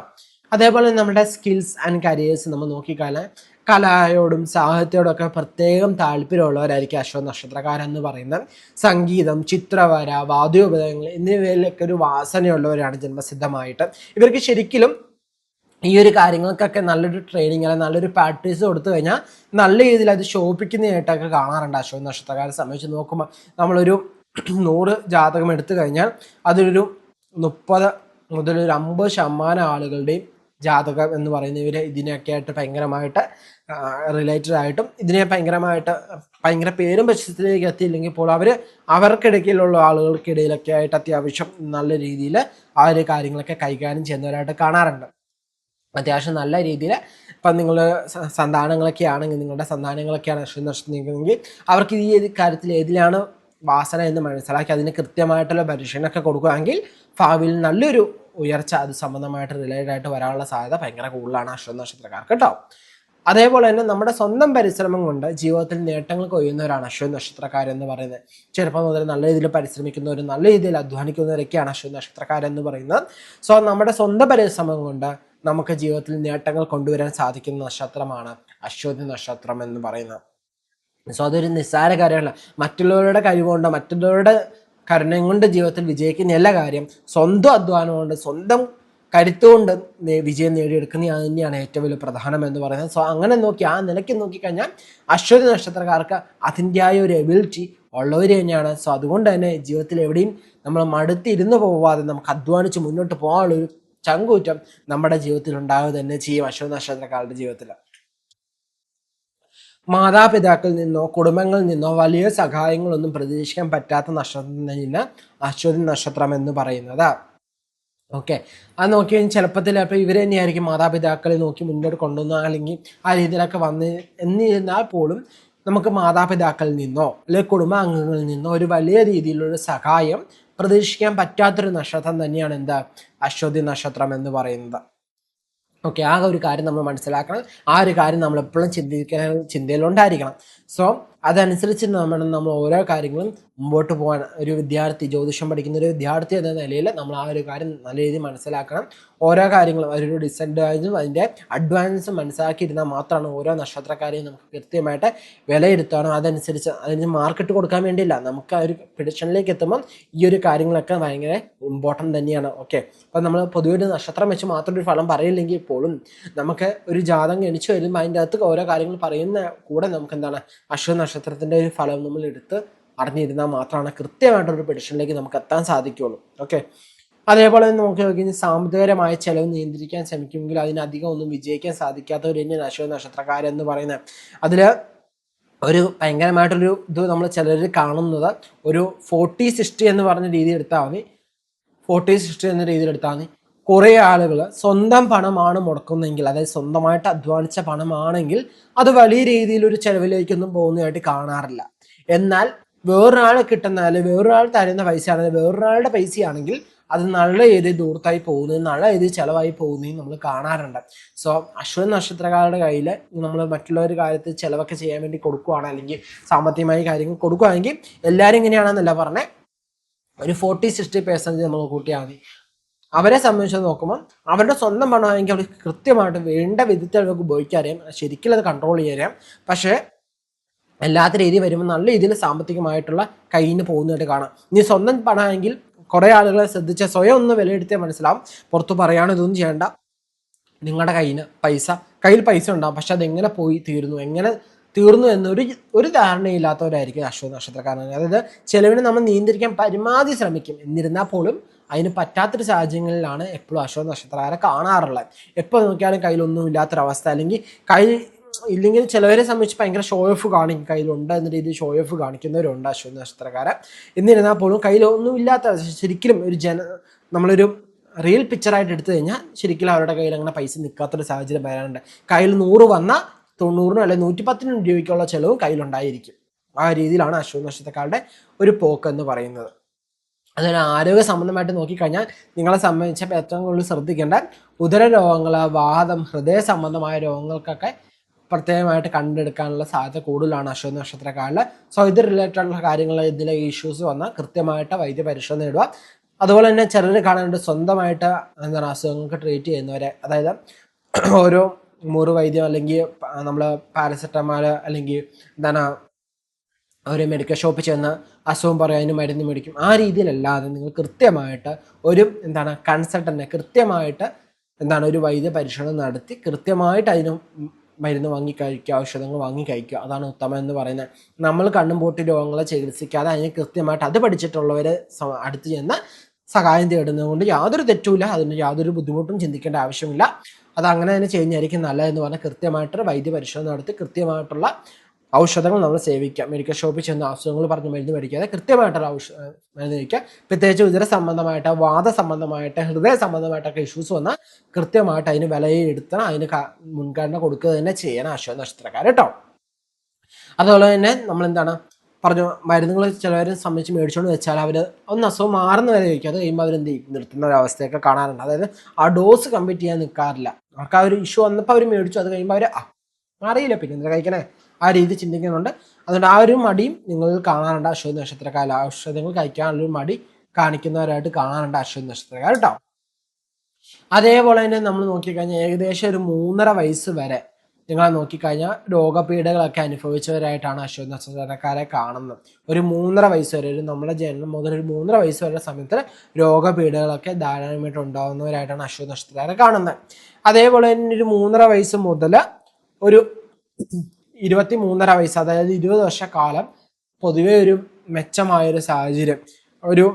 അതേപോലെ നമ്മുടെ സ്കിൽസ് ആൻഡ് കരിയേഴ്സ് നമ്മൾ നോക്കിക്കാണാൻ കലയോടും സാഹിത്യത്തോടും ഒക്കെ പ്രത്യേകം താല്പര്യമുള്ളവരായിരിക്കും അശ്വതി നക്ഷത്രക്കാരെന്ന് പറയുന്നത്. സംഗീതം, ചിത്രവര, വാദ്യോപകരണങ്ങൾ എന്നിവയിലൊക്കെ ഒരു വാസനയുള്ളവരാണ് ജന്മസിദ്ധമായിട്ട്. ഇവർക്ക് ശരിക്കും ഈ ഒരു കാര്യങ്ങൾക്കൊക്കെ നല്ലൊരു ട്രെയിനിങ് അല്ലെങ്കിൽ നല്ലൊരു പ്രാക്ടീസ് കൊടുത്തു കഴിഞ്ഞാൽ നല്ല രീതിയിൽ അത് ശോഭിക്കുന്നതായിട്ടൊക്കെ കാണാറുണ്ട്. അശ്വതി നക്ഷത്രക്കാരെ സംബന്ധിച്ച് നോക്കുമ്പോൾ നമ്മളൊരു 100 ജാതകം എടുത്തു കഴിഞ്ഞാൽ അതിലൊരു 30 മുതൽ ഒരു 50% ആളുകളുടെയും ജാതകം എന്ന് പറയുന്ന ഇവർ ഇതിനൊക്കെ ആയിട്ട് ഭയങ്കരമായിട്ട് റിലേറ്റഡ് ആയിട്ടും ഇതിനെ ഭയങ്കര പേരും പ്രശസ്തിയിലേക്ക് എത്തിയില്ലെങ്കിൽ പോലും അവർക്കിടയ്ക്കുള്ള ആളുകൾക്കിടയിലൊക്കെ ആയിട്ട് അത്യാവശ്യം നല്ല രീതിയിൽ ആ ഒരു കാര്യങ്ങളൊക്കെ കൈകാര്യം ചെയ്യുന്നവരായിട്ട് കാണാറുണ്ട്. അത്യാവശ്യം നല്ല രീതിയിൽ ഇപ്പം നിങ്ങൾ സന്താനങ്ങളൊക്കെ ആണെങ്കിൽ, നിങ്ങളുടെ സന്താനങ്ങളൊക്കെയാണ് നഷ്ടമെങ്കിൽ അവർക്ക് ഈ കാര്യത്തിൽ ഏതിലാണ് വാസന എന്ന് മനസ്സിലാക്കി അതിന് കൃത്യമായിട്ടുള്ള പരിശീലനമൊക്കെ കൊടുക്കുകയാണെങ്കിൽ ഭാവിയിൽ നല്ലൊരു ഉയർച്ച അത് സംബന്ധമായിട്ട് റിലേറ്റഡ് ആയിട്ട് വരാനുള്ള സാധ്യത ഭയങ്കര കൂടുതലാണ് അശ്വതി നക്ഷത്രക്കാർക്ക് കേട്ടോ. അതേപോലെ തന്നെ നമ്മുടെ സ്വന്തം പരിശ്രമം കൊണ്ട് ജീവിതത്തിൽ നേട്ടങ്ങൾ കൊയ്യുന്നവരാണ് അശ്വതി നക്ഷത്രക്കാരെന്ന് പറയുന്നത്. ചെറുപ്പം മുതൽ നല്ല രീതിയിൽ പരിശ്രമിക്കുന്നവരും നല്ല രീതിയിൽ അധ്വാനിക്കുന്നവരൊക്കെയാണ് അശ്വതി നക്ഷത്രക്കാരെന്ന് പറയുന്നത്. സോ നമ്മുടെ സ്വന്തം പരിശ്രമം കൊണ്ട് നമുക്ക് ജീവിതത്തിൽ നേട്ടങ്ങൾ കൊണ്ടുവരാൻ സാധിക്കുന്ന നക്ഷത്രമാണ് അശ്വതി നക്ഷത്രം എന്ന് പറയുന്നത്. സോ അതൊരു നിസ്സാര കാര്യമല്ല. മറ്റുള്ളവരുടെ കഴിവുകൊണ്ട്, മറ്റുള്ളവരുടെ കരുണയും കൊണ്ട് ജീവിതത്തിൽ വിജയിക്കുന്ന എല്ലാ കാര്യം സ്വന്തം അധ്വാനം കൊണ്ട്, സ്വന്തം കരുത്തുകൊണ്ട് വിജയം നേടിയെടുക്കുന്ന അത് തന്നെയാണ് ഏറ്റവും വലിയ പ്രധാനം എന്ന് പറയുന്നത്. സോ അങ്ങനെ നോക്കി ആ നിലയ്ക്ക് നോക്കിക്കഴിഞ്ഞാൽ അശ്വതി നക്ഷത്രക്കാർക്ക് അതിൻ്റെതായ ഒരു എബിലിറ്റി ഉള്ളവർ തന്നെയാണ്. സോ അതുകൊണ്ട് തന്നെ ജീവിതത്തിൽ എവിടെയും നമ്മൾ മടുത്തിരുന്ന് പോവാതെ നമുക്ക് അധ്വാനിച്ച് മുന്നോട്ട് പോകാനുള്ളൊരു ചങ്കൂറ്റം നമ്മുടെ ജീവിതത്തിൽ ഉണ്ടാവുക തന്നെ ചെയ്യും അശ്വതി നക്ഷത്രക്കാരുടെ ജീവിതത്തിൽ. മാതാപിതാക്കളിൽ നിന്നോ കുടുംബങ്ങളിൽ നിന്നോ വലിയ സഹായങ്ങളൊന്നും പ്രതീക്ഷിക്കാൻ പറ്റാത്ത നക്ഷത്രത്തിന് അശ്വതി നക്ഷത്രം എന്ന് പറയുന്നത്. ഓക്കെ, അത് നോക്കി കഴിഞ്ഞാൽ ചെറുപ്പത്തിൽ അപ്പോൾ ഇവർ തന്നെയായിരിക്കും മാതാപിതാക്കളെ നോക്കി മുന്നോട്ട് കൊണ്ടുവന്ന അല്ലെങ്കിൽ ആ രീതിയിലൊക്കെ വന്ന് എന്നിരുന്നാൽ പോലും നമുക്ക് മാതാപിതാക്കളിൽ നിന്നോ അല്ലെങ്കിൽ കുടുംബാംഗങ്ങളിൽ നിന്നോ ഒരു വലിയ രീതിയിലുള്ള സഹായം പ്രതീക്ഷിക്കാൻ പറ്റാത്തൊരു നക്ഷത്രം തന്നെയാണ് എന്താ അശ്വതി നക്ഷത്രം എന്ന് പറയുന്നത്. ഓക്കെ, ആ ഒരു കാര്യം നമ്മൾ മനസ്സിലാക്കണം. ആ ഒരു കാര്യം നമ്മൾ എപ്പോഴും ചിന്തയിലുണ്ടായിരിക്കണം. സോ അതനുസരിച്ച് നമ്മൾ ഓരോ കാര്യങ്ങളും മുമ്പോട്ട് പോകാൻ ഒരു വിദ്യാർത്ഥി, ജ്യോതിഷം പഠിക്കുന്ന ഒരു വിദ്യാർത്ഥി എന്ന നിലയിൽ നമ്മൾ ആ ഒരു കാര്യം നല്ല രീതിയിൽ മനസ്സിലാക്കണം. ഓരോ കാര്യങ്ങളും ഒരു ഡിസഡ്വാൻറ്റേജും അതിൻ്റെ അഡ്വാൻസും മനസ്സിലാക്കിയിരുന്നാൽ മാത്രമാണ് ഓരോ നക്ഷത്രക്കാരെയും നമുക്ക് കൃത്യമായിട്ട് വിലയിരുത്താനും അതനുസരിച്ച് അതിന് മാർക്കറ്റ് കൊടുക്കാൻ വേണ്ടിയില്ല. നമുക്ക് ആ ഒരു പ്രഡിക്ഷനിലേക്ക് എത്തുമ്പം ഈ ഒരു കാര്യങ്ങളൊക്കെ ഭയങ്കര ഇമ്പോർട്ടൻ്റ് തന്നെയാണ്. ഓക്കെ, അപ്പം നമ്മൾ പൊതുവെ ഒരു നക്ഷത്രം വെച്ച് മാത്രം ഒരു ഫലം പറയില്ലെങ്കിൽ പോലും നമുക്ക് ഒരു ജാതകം എണിച്ചു വരുമ്പോൾ അതിൻ്റെ അകത്ത് ഓരോ കാര്യങ്ങൾ പറയുന്ന കൂടെ നമുക്ക് എന്താണ് അശ്വതി നക്ഷത്രത്തിൻ്റെ ഒരു ഫലം നമ്മൾ എടുത്ത് അറിഞ്ഞിരുന്നാൽ മാത്രമാണ് കൃത്യമായിട്ടൊരു പ്രഡിക്ഷനിലേക്ക് നമുക്ക് എത്താൻ സാധിക്കുകയുള്ളൂ. ഓക്കെ, അതേപോലെ തന്നെ നോക്കി സാമ്പത്തികപരമായ ചെലവ് നിയന്ത്രിക്കാൻ ശ്രമിക്കുമെങ്കിൽ അതിനധികം ഒന്നും വിജയിക്കാൻ സാധിക്കാത്തവർ തന്നെയാണ് അശ്വതി നക്ഷത്രക്കാരെന്ന് പറയുന്നത്. അതിൽ ഒരു ഭയങ്കരമായിട്ടൊരു ഇത് നമ്മൾ ചിലർ കാണുന്നത് ഒരു 40-60 എന്ന് പറഞ്ഞ രീതി എടുത്താൽ മതി. 40-60 എന്ന രീതിയിൽ എടുത്താൽ മതി. കുറേ ആളുകൾ സ്വന്തം പണമാണ് മുടക്കുന്നതെങ്കിൽ, അതായത് സ്വന്തമായിട്ട് അധ്വാനിച്ച പണമാണെങ്കിൽ അത് വലിയ രീതിയിലൊരു ചെലവിലേക്കൊന്നും പോകുന്നതായിട്ട് കാണാറില്ല. എന്നാൽ വേറൊരാൾ കിട്ടുന്ന അല്ലെങ്കിൽ വേറൊരാൾ തരുന്ന പൈസയാണെങ്കിൽ, വേറൊരാളുടെ പൈസയാണെങ്കിൽ അത് നല്ല രീതിയിൽ ദൂരത്തായി പോകുന്നതും നല്ല രീതിയിൽ ചിലവായി പോകുന്നതും നമ്മൾ കാണാറുണ്ട്. സോ അശ്വതി നക്ഷത്രക്കാരുടെ കയ്യിൽ നമ്മൾ മറ്റുള്ളവർ കാര്യത്തിൽ ചിലവൊക്കെ ചെയ്യാൻ വേണ്ടി കൊടുക്കുകയാണ്, അല്ലെങ്കിൽ സാമ്പത്തികമായി കാര്യങ്ങൾ കൊടുക്കുകയാണെങ്കിൽ എല്ലാവരും ഇങ്ങനെയാണെന്നല്ല പറഞ്ഞത്, ഒരു 40-60% നമ്മൾ കൂട്ടിയാൽ മതി. അവരെ സംബന്ധിച്ച് നോക്കുമ്പോൾ അവരുടെ സ്വന്തം പണമാണെങ്കിൽ അവർക്ക് കൃത്യമായിട്ട് വേണ്ട വിധത്തിൽ അവർക്ക് ഉപയോഗിക്കാറിയാം, ശരിക്കും അത് കൺട്രോൾ ചെയ്യാറിയാം. പക്ഷേ എല്ലാത്ത രീതി വരുമ്പോൾ നല്ല രീതിയിൽ സാമ്പത്തികമായിട്ടുള്ള കയ്യിൽ നിന്ന് പോകുന്നതായിട്ട് കാണാം. ഇനി സ്വന്തം പണമാണെങ്കിൽ കുറേ ആളുകളെ ശ്രദ്ധിച്ച സ്വയം ഒന്ന് വിലയിരുത്തിയാൽ മനസ്സിലാവും. പുറത്ത് പറയാനോ ഇതൊന്നും ചെയ്യേണ്ട, നിങ്ങളുടെ കയ്യിൽ പൈസ ഉണ്ടാകും, പക്ഷെ അതെങ്ങനെ പോയി തീർന്നു എന്നൊരു ധാരണയില്ലാത്തവരായിരിക്കും അശ്വതി നക്ഷത്രക്കാരൻ. അതായത് ചിലവിനെ നമ്മൾ നിയന്ത്രിക്കാൻ പരമാവധി ശ്രമിക്കും, എന്നിരുന്നാൽ പോലും അതിന് പറ്റാത്തൊരു സാഹചര്യങ്ങളിലാണ് എപ്പോഴും അശ്വതി നക്ഷത്രക്കാരെ കാണാറുള്ളത്. എപ്പോൾ നോക്കിയാലും കയ്യിലൊന്നും ഇല്ലാത്തൊരവസ്ഥ, അല്ലെങ്കിൽ ഇല്ലെങ്കിൽ ചിലവരെ സംബന്ധിച്ച് ഭയങ്കര ഷോ ഓഫ് കാണിക്കും, കയ്യിലുണ്ട് എന്ന രീതിയിൽ ഷോ ഓഫ് കാണിക്കുന്നവരുണ്ട് അശ്വതി നക്ഷത്രക്കാരെ. എന്നിരുന്നാൽ പോലും കയ്യിലൊന്നും ഇല്ലാത്ത ശരിക്കും നമ്മളൊരു റിയൽ പിക്ചറായിട്ട് എടുത്തു കഴിഞ്ഞാൽ ശരിക്കും അവരുടെ കയ്യിൽ അങ്ങനെ പൈസ നിൽക്കാത്തൊരു സാഹചര്യം വരാനുണ്ട്. കയ്യിൽ 100 വന്നാൽ 90 അല്ലെങ്കിൽ 110 രൂപയ്ക്കുള്ള ചെലവും കയ്യിലുണ്ടായിരിക്കും. ആ രീതിയിലാണ് അശ്വതി നക്ഷത്രക്കാരുടെ ഒരു പോക്ക് എന്ന് പറയുന്നത്. അതുപോലെ ആരോഗ്യ സംബന്ധമായിട്ട് നോക്കിക്കഴിഞ്ഞാൽ നിങ്ങളെ സംബന്ധിച്ച് ഏറ്റവും കൂടുതൽ ശ്രദ്ധിക്കേണ്ട ഉദര രോഗങ്ങൾ, വാദം, ഹൃദയ സംബന്ധമായ രോഗങ്ങൾക്കൊക്കെ പ്രത്യേകമായിട്ട് കണ്ടെടുക്കാനുള്ള സാധ്യത കൂടുതലാണ് അശ്വതി നക്ഷത്രക്കാരിൽ. സോ ഇത് റിലേറ്റഡ് ആയിട്ടുള്ള കാര്യങ്ങൾ, ഇതിലെ ഇഷ്യൂസ് വന്നാൽ കൃത്യമായിട്ട് വൈദ്യ പരിശോധന നേടുക. അതുപോലെ തന്നെ ചിലർ കാണാനുണ്ട് സ്വന്തമായിട്ട് അസുഖങ്ങൾക്ക് ട്രീറ്റ് ചെയ്യുന്നവരെ, അതായത് ഓരോ മുറി വൈദ്യം അല്ലെങ്കിൽ നമ്മൾ പാരസെറ്റമോൾ അല്ലെങ്കിൽ ഒരു മെഡിക്കൽ ഷോപ്പിൽ ചെന്ന് അസുഖം പറയാനും മരുന്ന് മേടിക്കും. ആ രീതിയിലല്ലാതെ നിങ്ങൾ കൃത്യമായിട്ട് ഒരു കൺസൾട്ടന്റിനെ കൃത്യമായിട്ട് ഒരു വൈദ്യ പരിശോധന നടത്തി കൃത്യമായിട്ട് അതിന് മരുന്ന് വാങ്ങി കഴിക്കുക, ഔഷധങ്ങൾ വാങ്ങി കഴിക്കുക. അതാണ് ഉത്തമം എന്ന് പറയുന്നത്. നമ്മൾ കണ്ണും പൂട്ടി രോഗങ്ങളെ ചികിത്സിക്കാതെ അതിന് കൃത്യമായിട്ട് അത് പഠിച്ചിട്ടുള്ളവരെ അടുത്ത് ചെന്ന് സഹായം തേടുന്നത് കൊണ്ട് യാതൊരു തെറ്റുമില്ല, അതിന് യാതൊരു ബുദ്ധിമുട്ടും ചിന്തിക്കേണ്ട ആവശ്യമില്ല. അത് അങ്ങനെ തന്നെ ചെയ്യുന്നതായിരിക്കും നല്ലതെന്ന് പറഞ്ഞാൽ കൃത്യമായിട്ട് വൈദ്യ പരിശോധന നടത്തി കൃത്യമായിട്ടുള്ള ഔഷധങ്ങൾ നമ്മൾ സേവിക്കുക. മെഡിക്കൽ ഷോപ്പിൽ ചെന്ന് അസുഖങ്ങൾ പറഞ്ഞ് മരുന്ന് മേടിക്കാതെ കൃത്യമായിട്ടുള്ള മരുന്ന് കഴിക്കുക. പ്രത്യേകിച്ച് ഉദര സംബന്ധമായിട്ട്, വാദ സംബന്ധമായിട്ട്, ഹൃദയ സംബന്ധമായിട്ടൊക്കെ ഇഷ്യൂസ് വന്നാൽ കൃത്യമായിട്ട് അതിന് വിലയെടുത്തണം, അതിന് മുൻഗണന കൊടുക്കുക തന്നെ ചെയ്യണം അശ്വതി നക്ഷത്രക്കാർ കേട്ടോ. അതുപോലെ തന്നെ നമ്മൾ പറഞ്ഞു മരുന്നുകൾ ചിലവരെ സംബന്ധിച്ച് മേടിച്ചുകൊണ്ട് വെച്ചാൽ അവർ ഒന്ന് അസുഖം മാറുന്ന വരെ കഴിക്കും. അത് കഴിയുമ്പോൾ അവരെന്ത് ചെയ്യും, നിർത്തുന്ന ഒരവസ്ഥയൊക്കെ കാണാറുണ്ട്. അതായത് ആ ഡോസ് കംപ്ലീറ്റ് ചെയ്യാൻ നിൽക്കാറില്ല. അവർക്ക് ആ ഒരു ഇഷ്യൂ വന്നപ്പോൾ അവർ മേടിച്ചു, അത് കഴിയുമ്പോൾ അവർ മാറിയില്ല, പിന്നെ എന്താ കഴിക്കണേ, ആ രീതി ചിന്തിക്കുന്നുണ്ട്. അതുകൊണ്ട് ആ ഒരു മടിയും നിങ്ങൾ കാണാറുണ്ട് അശ്വതി നക്ഷത്രക്കാർ. ഔഷധങ്ങൾ കഴിക്കാനുള്ളൊരു മടി കാണിക്കുന്നവരായിട്ട് കാണാറുണ്ട് അശ്വതി നക്ഷത്രക്കാർ കേട്ടോ. അതേപോലെ തന്നെ നമ്മൾ നോക്കിക്കഴിഞ്ഞാൽ ഏകദേശം ഒരു 3.5 വയസ്സ് വരെ നിങ്ങളെ നോക്കിക്കഴിഞ്ഞാൽ രോഗപീഠകളൊക്കെ അനുഭവിച്ചവരായിട്ടാണ് അശ്വതി നക്ഷത്രക്കാരെ കാണുന്നത്. ഒരു 3.5 വയസ്സ് വരെ, നമ്മുടെ ജനനം മുതൽ ഒരു 3.5 വയസ്സ് വരെ സമയത്ത് രോഗപീഠകളൊക്കെ ധാരാളമായിട്ട് ഉണ്ടാകുന്നവരായിട്ടാണ് അശ്വതി നക്ഷത്രക്കാരെ കാണുന്നത്. അതേപോലെ തന്നെ ഒരു 3.5 വയസ്സ് മുതൽ ഒരു 23.5 വയസ്സ്, അതായത് 20 വർഷക്കാലം പൊതുവെ ഒരു മെച്ചമായൊരു സാഹചര്യം, ഒരു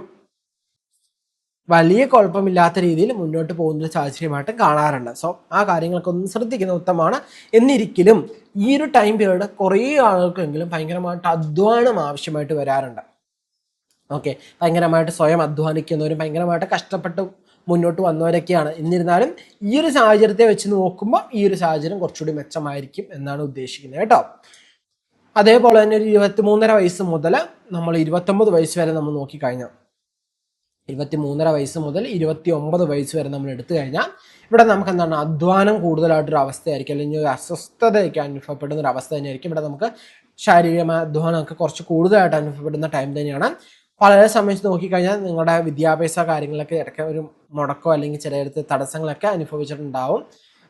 വലിയ കുഴപ്പമില്ലാത്ത രീതിയിൽ മുന്നോട്ട് പോകുന്ന സാഹചര്യമായിട്ട് കാണാറുണ്ട്. സോ ആ കാര്യങ്ങളൊക്കെ ഒന്ന് ശ്രദ്ധിക്കുന്നത് ഉത്തമമാണ്. എന്നിരിക്കലും ഈ ഒരു ടൈം പീരീഡ് കുറേ ആളുകൾക്കെങ്കിലും ഭയങ്കരമായിട്ട് അധ്വാനം ആവശ്യമായിട്ട് വരാറുണ്ട്. ഓക്കെ, ഭയങ്കരമായിട്ട് സ്വയം അധ്വാനിക്കുന്നവരും ഭയങ്കരമായിട്ട് കഷ്ടപ്പെട്ട് മുന്നോട്ട് വന്നവരൊക്കെയാണ്. എന്നിരുന്നാലും ഈ ഒരു സാഹചര്യത്തെ വെച്ച് നോക്കുമ്പോൾ ഈ ഒരു സാഹചര്യം കുറച്ചുകൂടി മെച്ചമായിരിക്കും എന്നാണ് ഉദ്ദേശിക്കുന്നത് കേട്ടോ. അതേപോലെ തന്നെ ഒരു 23.5 വയസ്സ് മുതൽ നമ്മൾ 29 വയസ്സ് വരെ നമ്മൾ നോക്കിക്കഴിഞ്ഞാൽ, 23.5 വയസ്സ് മുതൽ 29 വയസ്സ് വരെ നമ്മൾ എടുത്തു കഴിഞ്ഞാൽ ഇവിടെ നമുക്ക് അധ്വാനം കൂടുതലായിട്ടൊരു അവസ്ഥയായിരിക്കും, അല്ലെങ്കിൽ ഒരു അസ്വസ്ഥതയൊക്കെ അനുഭവപ്പെടുന്ന ഒരു അവസ്ഥ തന്നെയായിരിക്കും. ഇവിടെ നമുക്ക് ശാരീരികമായ അധ്വാനമൊക്കെ കുറച്ച് കൂടുതലായിട്ട് അനുഭവപ്പെടുന്ന ടൈം തന്നെയാണ്. വളരെ സമയത്ത് നോക്കിക്കഴിഞ്ഞാൽ നിങ്ങളുടെ വിദ്യാഭ്യാസ കാര്യങ്ങളൊക്കെ ഇടയ്ക്ക് ഒരു മുടക്കോ അല്ലെങ്കിൽ ചിലയിടത്ത് തടസ്സങ്ങളൊക്കെ അനുഭവിച്ചിട്ടുണ്ടാവും.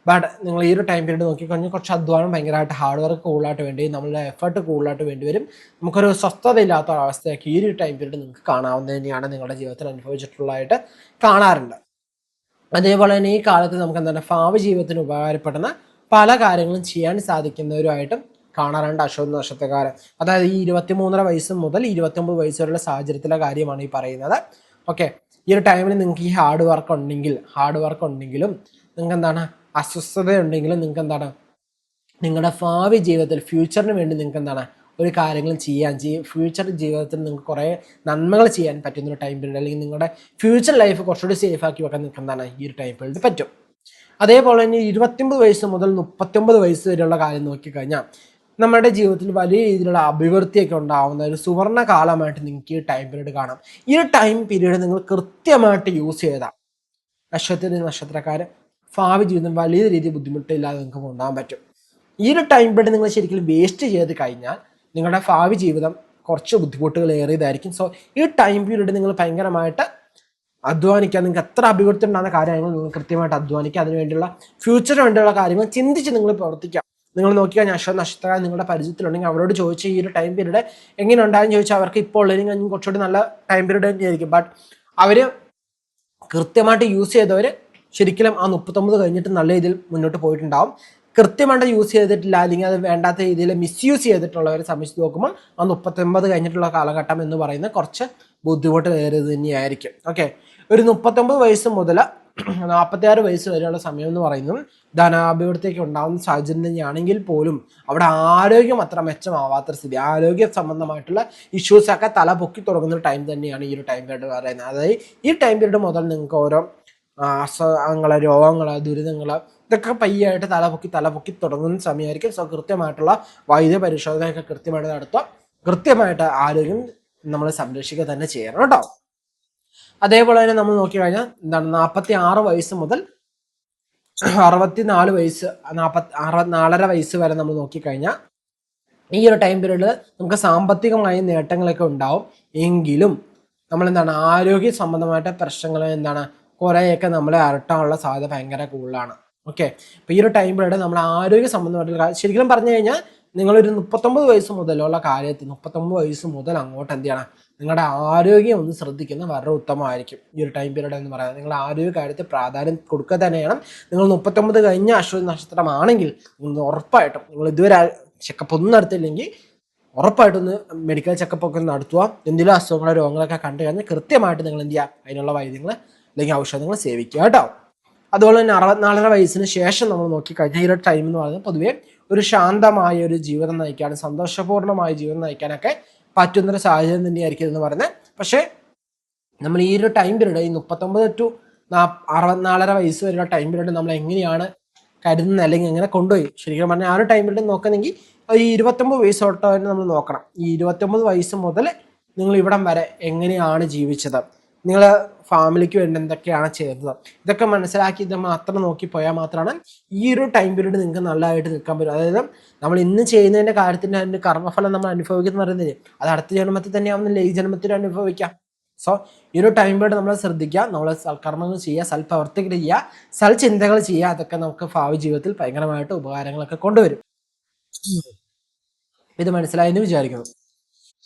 ബട്ട് നിങ്ങൾ ഈ ഒരു ടൈം പീരീഡ് നോക്കിക്കഴിഞ്ഞാൽ കുറച്ച് അധ്വാനം, ഭയങ്കരമായിട്ട് ഹാർഡ് വർക്ക് കൂടുതലായിട്ട് വേണ്ടി വരും, നമ്മളുടെ എഫേർട്ട് കൂടുതലായിട്ട് വേണ്ടി വരും. നമുക്കൊരു സ്വസ്ഥതയില്ലാത്ത അവസ്ഥയൊക്കെ ഈ ഒരു ടൈം പീരീഡ് നിങ്ങൾക്ക് കാണാവുന്നത് തന്നെയാണ്, നിങ്ങളുടെ ജീവിതത്തിൽ അനുഭവിച്ചിട്ടുള്ളതായിട്ട് കാണാറുണ്ട്. അതേപോലെ തന്നെ ഈ കാലത്ത് നമുക്ക് ഭാവി ജീവിതത്തിന് ഉപകാരപ്പെടുന്ന പല കാര്യങ്ങളും ചെയ്യാൻ സാധിക്കുന്നവരുമായിട്ടും കാണാറുണ്ട് അശ്വതി നക്ഷത്രക്കാരൻ. അതായത് ഈ 23.5 വയസ്സ് മുതൽ 29 വയസ്സ് വരെയുള്ള സാഹചര്യത്തിലെ കാര്യമാണ് ഈ പറയുന്നത്. ഓക്കെ, ഈ ഒരു ടൈമിൽ നിങ്ങൾക്ക് ഈ ഹാർഡ് വർക്ക് ഉണ്ടെങ്കിലും നിങ്ങൾക്ക് അസ്വസ്ഥത ഉണ്ടെങ്കിലും നിങ്ങൾക്ക് നിങ്ങളുടെ ഭാവി ജീവിതത്തിൽ ഫ്യൂച്ചറിന് വേണ്ടി നിങ്ങൾക്ക് ഒരു കാര്യങ്ങളും ഫ്യൂച്ചർ ജീവിതത്തിൽ നിങ്ങൾക്ക് കുറേ നന്മകൾ ചെയ്യാൻ പറ്റുന്ന ഒരു ടൈം പീരീഡ്, അല്ലെങ്കിൽ നിങ്ങളുടെ ഫ്യൂച്ചർ ലൈഫ് കുറച്ചുകൂടി സേഫ് ആക്കി വെക്കാൻ നിങ്ങൾക്ക് ഈ ഒരു ടൈം പീരീഡ് പറ്റും. അതേപോലെ തന്നെ 29 വയസ്സ് മുതൽ 39 വയസ്സ് വരെയുള്ള കാര്യം നോക്കിക്കഴിഞ്ഞാൽ നമ്മുടെ ജീവിതത്തിൽ വലിയ രീതിയിലുള്ള അഭിവൃദ്ധിയൊക്കെ ഉണ്ടാവുന്ന ഒരു സുവർണ്ണ കാലമായിട്ട് നിങ്ങൾക്ക് ഈ ടൈം പീരീഡ് കാണാം. ഈ ഒരു ടൈം പീരീഡ് നിങ്ങൾ കൃത്യമായിട്ട് യൂസ് ചെയ്താൽ അശ്വതി നക്ഷത്രക്കാർ ഭാവി ജീവിതം വലിയ രീതിയിൽ ബുദ്ധിമുട്ടില്ലാതെ നിങ്ങൾക്ക് കൊണ്ടുപോകാൻ പറ്റും. ഈ ഒരു ടൈം പീരീഡ് നിങ്ങൾ ശരിക്കും വേസ്റ്റ് ചെയ്ത് കഴിഞ്ഞാൽ നിങ്ങളുടെ ഭാവി ജീവിതം കുറച്ച് ബുദ്ധിമുട്ടുകൾ ഏറിയതായിരിക്കും. സോ ഈ ടൈം പീരീഡ് നിങ്ങൾ ഭയങ്കരമായിട്ട് അധ്വാനിക്കുക. നിങ്ങൾക്ക് എത്ര അഭിവൃദ്ധി ഉണ്ടാകുന്ന കാര്യങ്ങൾ നിങ്ങൾ കൃത്യമായിട്ട് അധ്വാനിക്കുക. അതിനുവേണ്ടിയുള്ള ഫ്യൂച്ചറിന് വേണ്ടിയുള്ള കാര്യങ്ങൾ ചിന്തിച്ച് നിങ്ങൾ പ്രവർത്തിക്കുക. നിങ്ങൾ നോക്കിക്കഴിഞ്ഞാൽ അശ്വതി നക്ഷത്രക്കാർ നിങ്ങളുടെ പരിചയത്തിലുണ്ടെങ്കിൽ അവരോട് ചോദിച്ച് ഈ ഒരു ടൈം പീരീഡ് എങ്ങനെ ഉണ്ടായെന്ന് ചോദിച്ചാൽ അവർക്ക് ഇപ്പോൾ ഉള്ളതിനും കുറച്ചുകൂടി നല്ല ടൈം പീരീഡ് തന്നെയായിരിക്കും. ബട്ട് അവർ കൃത്യമായിട്ട് യൂസ് ചെയ്തവർ ശരിക്കും ആ 39 കഴിഞ്ഞിട്ട് നല്ല രീതിയിൽ മുന്നോട്ട് പോയിട്ടുണ്ടാവും. കൃത്യമായിട്ട് യൂസ് ചെയ്തിട്ടില്ല, അല്ലെങ്കിൽ അത് വേണ്ടാത്ത രീതിയിൽ മിസ്യൂസ് ചെയ്തിട്ടുള്ളവരെ സംബന്ധിച്ച് നോക്കുമ്പോൾ ആ 39 കഴിഞ്ഞിട്ടുള്ള കാലഘട്ടം എന്ന് പറയുന്നത് കുറച്ച് ബുദ്ധിമുട്ട് കയറിയത് തന്നെയായിരിക്കും. ഓക്കെ, ഒരു 39 വയസ്സ് മുതൽ 46 വയസ്സ് വരെയുള്ള സമയം എന്ന് പറയുന്നത് ധനാഭിവൃദ്ധിയൊക്കെ ഉണ്ടാകുന്ന സാഹചര്യം തന്നെയാണെങ്കിൽ പോലും അവിടെ ആരോഗ്യം അത്ര മെച്ചമാവാത്ത സ്ഥിതി, ആരോഗ്യ സംബന്ധമായിട്ടുള്ള ഇഷ്യൂസൊക്കെ തല പൊക്കി തുടങ്ങുന്ന ഒരു ടൈം തന്നെയാണ് ഈ ഒരു ടൈം പീരീഡ് പറയുന്നത്. അതായത് ഈ ടൈം പീരീഡ് മുതൽ നിങ്ങൾക്ക് ഓരോ അസുഖങ്ങള്, രോഗങ്ങള്, ദുരിതങ്ങള് ഇതൊക്കെ പയ്യായിട്ട് തലപൊക്കി തുടങ്ങുന്ന സമയമായിരിക്കും. സോ കൃത്യമായിട്ടുള്ള വൈദ്യ പരിശോധനയൊക്കെ കൃത്യമായിട്ട് നടത്തുക, കൃത്യമായിട്ട് ആരോഗ്യം നമ്മൾ സംരക്ഷിക്കുക തന്നെ ചെയ്യണം കേട്ടോ. അതേപോലെ തന്നെ നമ്മൾ നോക്കിക്കഴിഞ്ഞാൽ 46 വയസ്സ് മുതൽ 64 വയസ്സ് 64.5 വയസ്സ് വരെ നമ്മൾ നോക്കിക്കഴിഞ്ഞാൽ ഈ ഒരു ടൈം പീരീഡിൽ നമുക്ക് സാമ്പത്തികമായ നേട്ടങ്ങളൊക്കെ ഉണ്ടാവും. എങ്കിലും നമ്മൾ ആരോഗ്യ സംബന്ധമായിട്ട് പ്രശ്നങ്ങൾ കുറേയൊക്കെ നമ്മളെ അലട്ടാനുള്ള സാധ്യത ഭയങ്കര കൂടുതലാണ്. ഓക്കെ, അപ്പൊ ഈ ഒരു ടൈം പീരീഡ് നമ്മൾ ആരോഗ്യ സംബന്ധമായിട്ടുള്ള ശരിക്കും പറഞ്ഞു കഴിഞ്ഞാൽ നിങ്ങളൊരു 39 വയസ്സ് മുതലുള്ള കാര്യത്തിൽ 39 വയസ്സ് മുതൽ അങ്ങോട്ട് എന്ത് ചെയ്യണം, നിങ്ങളുടെ ആരോഗ്യം ഒന്ന് ശ്രദ്ധിക്കുന്നത് വളരെ ഉത്തമമായിരിക്കും. ഈ ഒരു ടൈം പീരീഡ് എന്ന് പറയുന്നത് നിങ്ങൾ ആരോഗ്യ കാര്യത്തിൽ പ്രാധാന്യം കൊടുക്കുക തന്നെ ചെയ്യണം. നിങ്ങൾ 39 കഴിഞ്ഞ അശ്വതി നക്ഷത്രമാണെങ്കിൽ ഉറപ്പായിട്ടും നിങ്ങൾ ഇതുവരെ ചെക്കപ്പ് ഒന്നും നടത്തില്ലെങ്കിൽ ഉറപ്പായിട്ടൊന്ന് മെഡിക്കൽ ചെക്കപ്പ് ഒക്കെ നടത്തുക. എന്തെങ്കിലും അസുഖങ്ങളോ രോഗങ്ങളൊക്കെ കണ്ടു കഴിഞ്ഞാൽ കൃത്യമായിട്ട് നിങ്ങൾ എന്ത് ചെയ്യുക, അതിനുള്ള വൈദ്യങ്ങൾ അല്ലെങ്കിൽ ഔഷധങ്ങൾ സേവിക്കുക കേട്ടോ. അതുപോലെ തന്നെ 64 വയസ്സിന് ശേഷം നമ്മൾ നോക്കിക്കഴിഞ്ഞാൽ ഈ ഒരു ടൈം എന്ന് പറയുന്നത് പൊതുവെ ഒരു ശാന്തമായ ഒരു ജീവിതം നയിക്കാനും സന്തോഷപൂർണ്ണമായ ജീവിതം നയിക്കാനൊക്കെ പറ്റുന്നൊരു സാഹചര്യം തന്നെയായിരിക്കും എന്ന് പറയുന്നത്. പക്ഷേ നമ്മൾ ഈ ഒരു ടൈം പീരീഡ് ഈ 39 to 64 വയസ്സ് വരെയുള്ള ടൈം പീരീഡ് നമ്മൾ എങ്ങനെയാണ് കരുതുന്നത് അല്ലെങ്കിൽ എങ്ങനെ കൊണ്ടുപോയി ശരിക്കും പറഞ്ഞാൽ ആ ഒരു ടൈം പീരീഡ് നോക്കുന്നെങ്കിൽ ഈ 29 വയസ്സ് തൊട്ട് തന്നെ നമ്മൾ നോക്കണം. ഈ 29 വയസ്സ് മുതൽ നിങ്ങൾ ഇവിടം വരെ എങ്ങനെയാണ് ജീവിച്ചത്, നിങ്ങൾ ഫാമിലിക്ക് വേണ്ടി എന്തൊക്കെയാണ് ചെയ്തത്, ഇതൊക്കെ മനസ്സിലാക്കി ഇത് മാത്രം നോക്കി പോയാൽ മാത്രമാണ് ഈ ഒരു ടൈം പീരീഡ് നിങ്ങൾക്ക് നല്ലതായിട്ട് നിൽക്കാൻ പറ്റും. അതായത് നമ്മൾ ഇന്ന് ചെയ്യുന്നതിൻ്റെ കാര്യത്തിൻ്റെ അതിൻ്റെ കർമ്മഫലം നമ്മൾ അനുഭവിക്കുന്ന പറയുന്നത് അത് അടുത്ത ജന്മത്തിൽ തന്നെയാവുന്നില്ല, ഈ ജന്മത്തിൽ അനുഭവിക്കാം. സോ ഈ ഒരു ടൈം പീരീഡ് നമ്മൾ ശ്രദ്ധിക്കുക, നമ്മൾ സൽക്കർമ്മങ്ങൾ ചെയ്യുക, സൽപ്രവർത്തികൾ ചെയ്യുക, സൽചിന്തകൾ ചെയ്യുക. അതൊക്കെ നമുക്ക് ഭാവി ജീവിതത്തിൽ ഭയങ്കരമായിട്ട് ഉപകാരങ്ങളൊക്കെ കൊണ്ടുവരും. ഇത് മനസ്സിലായെന്ന് വിചാരിക്കുന്നു.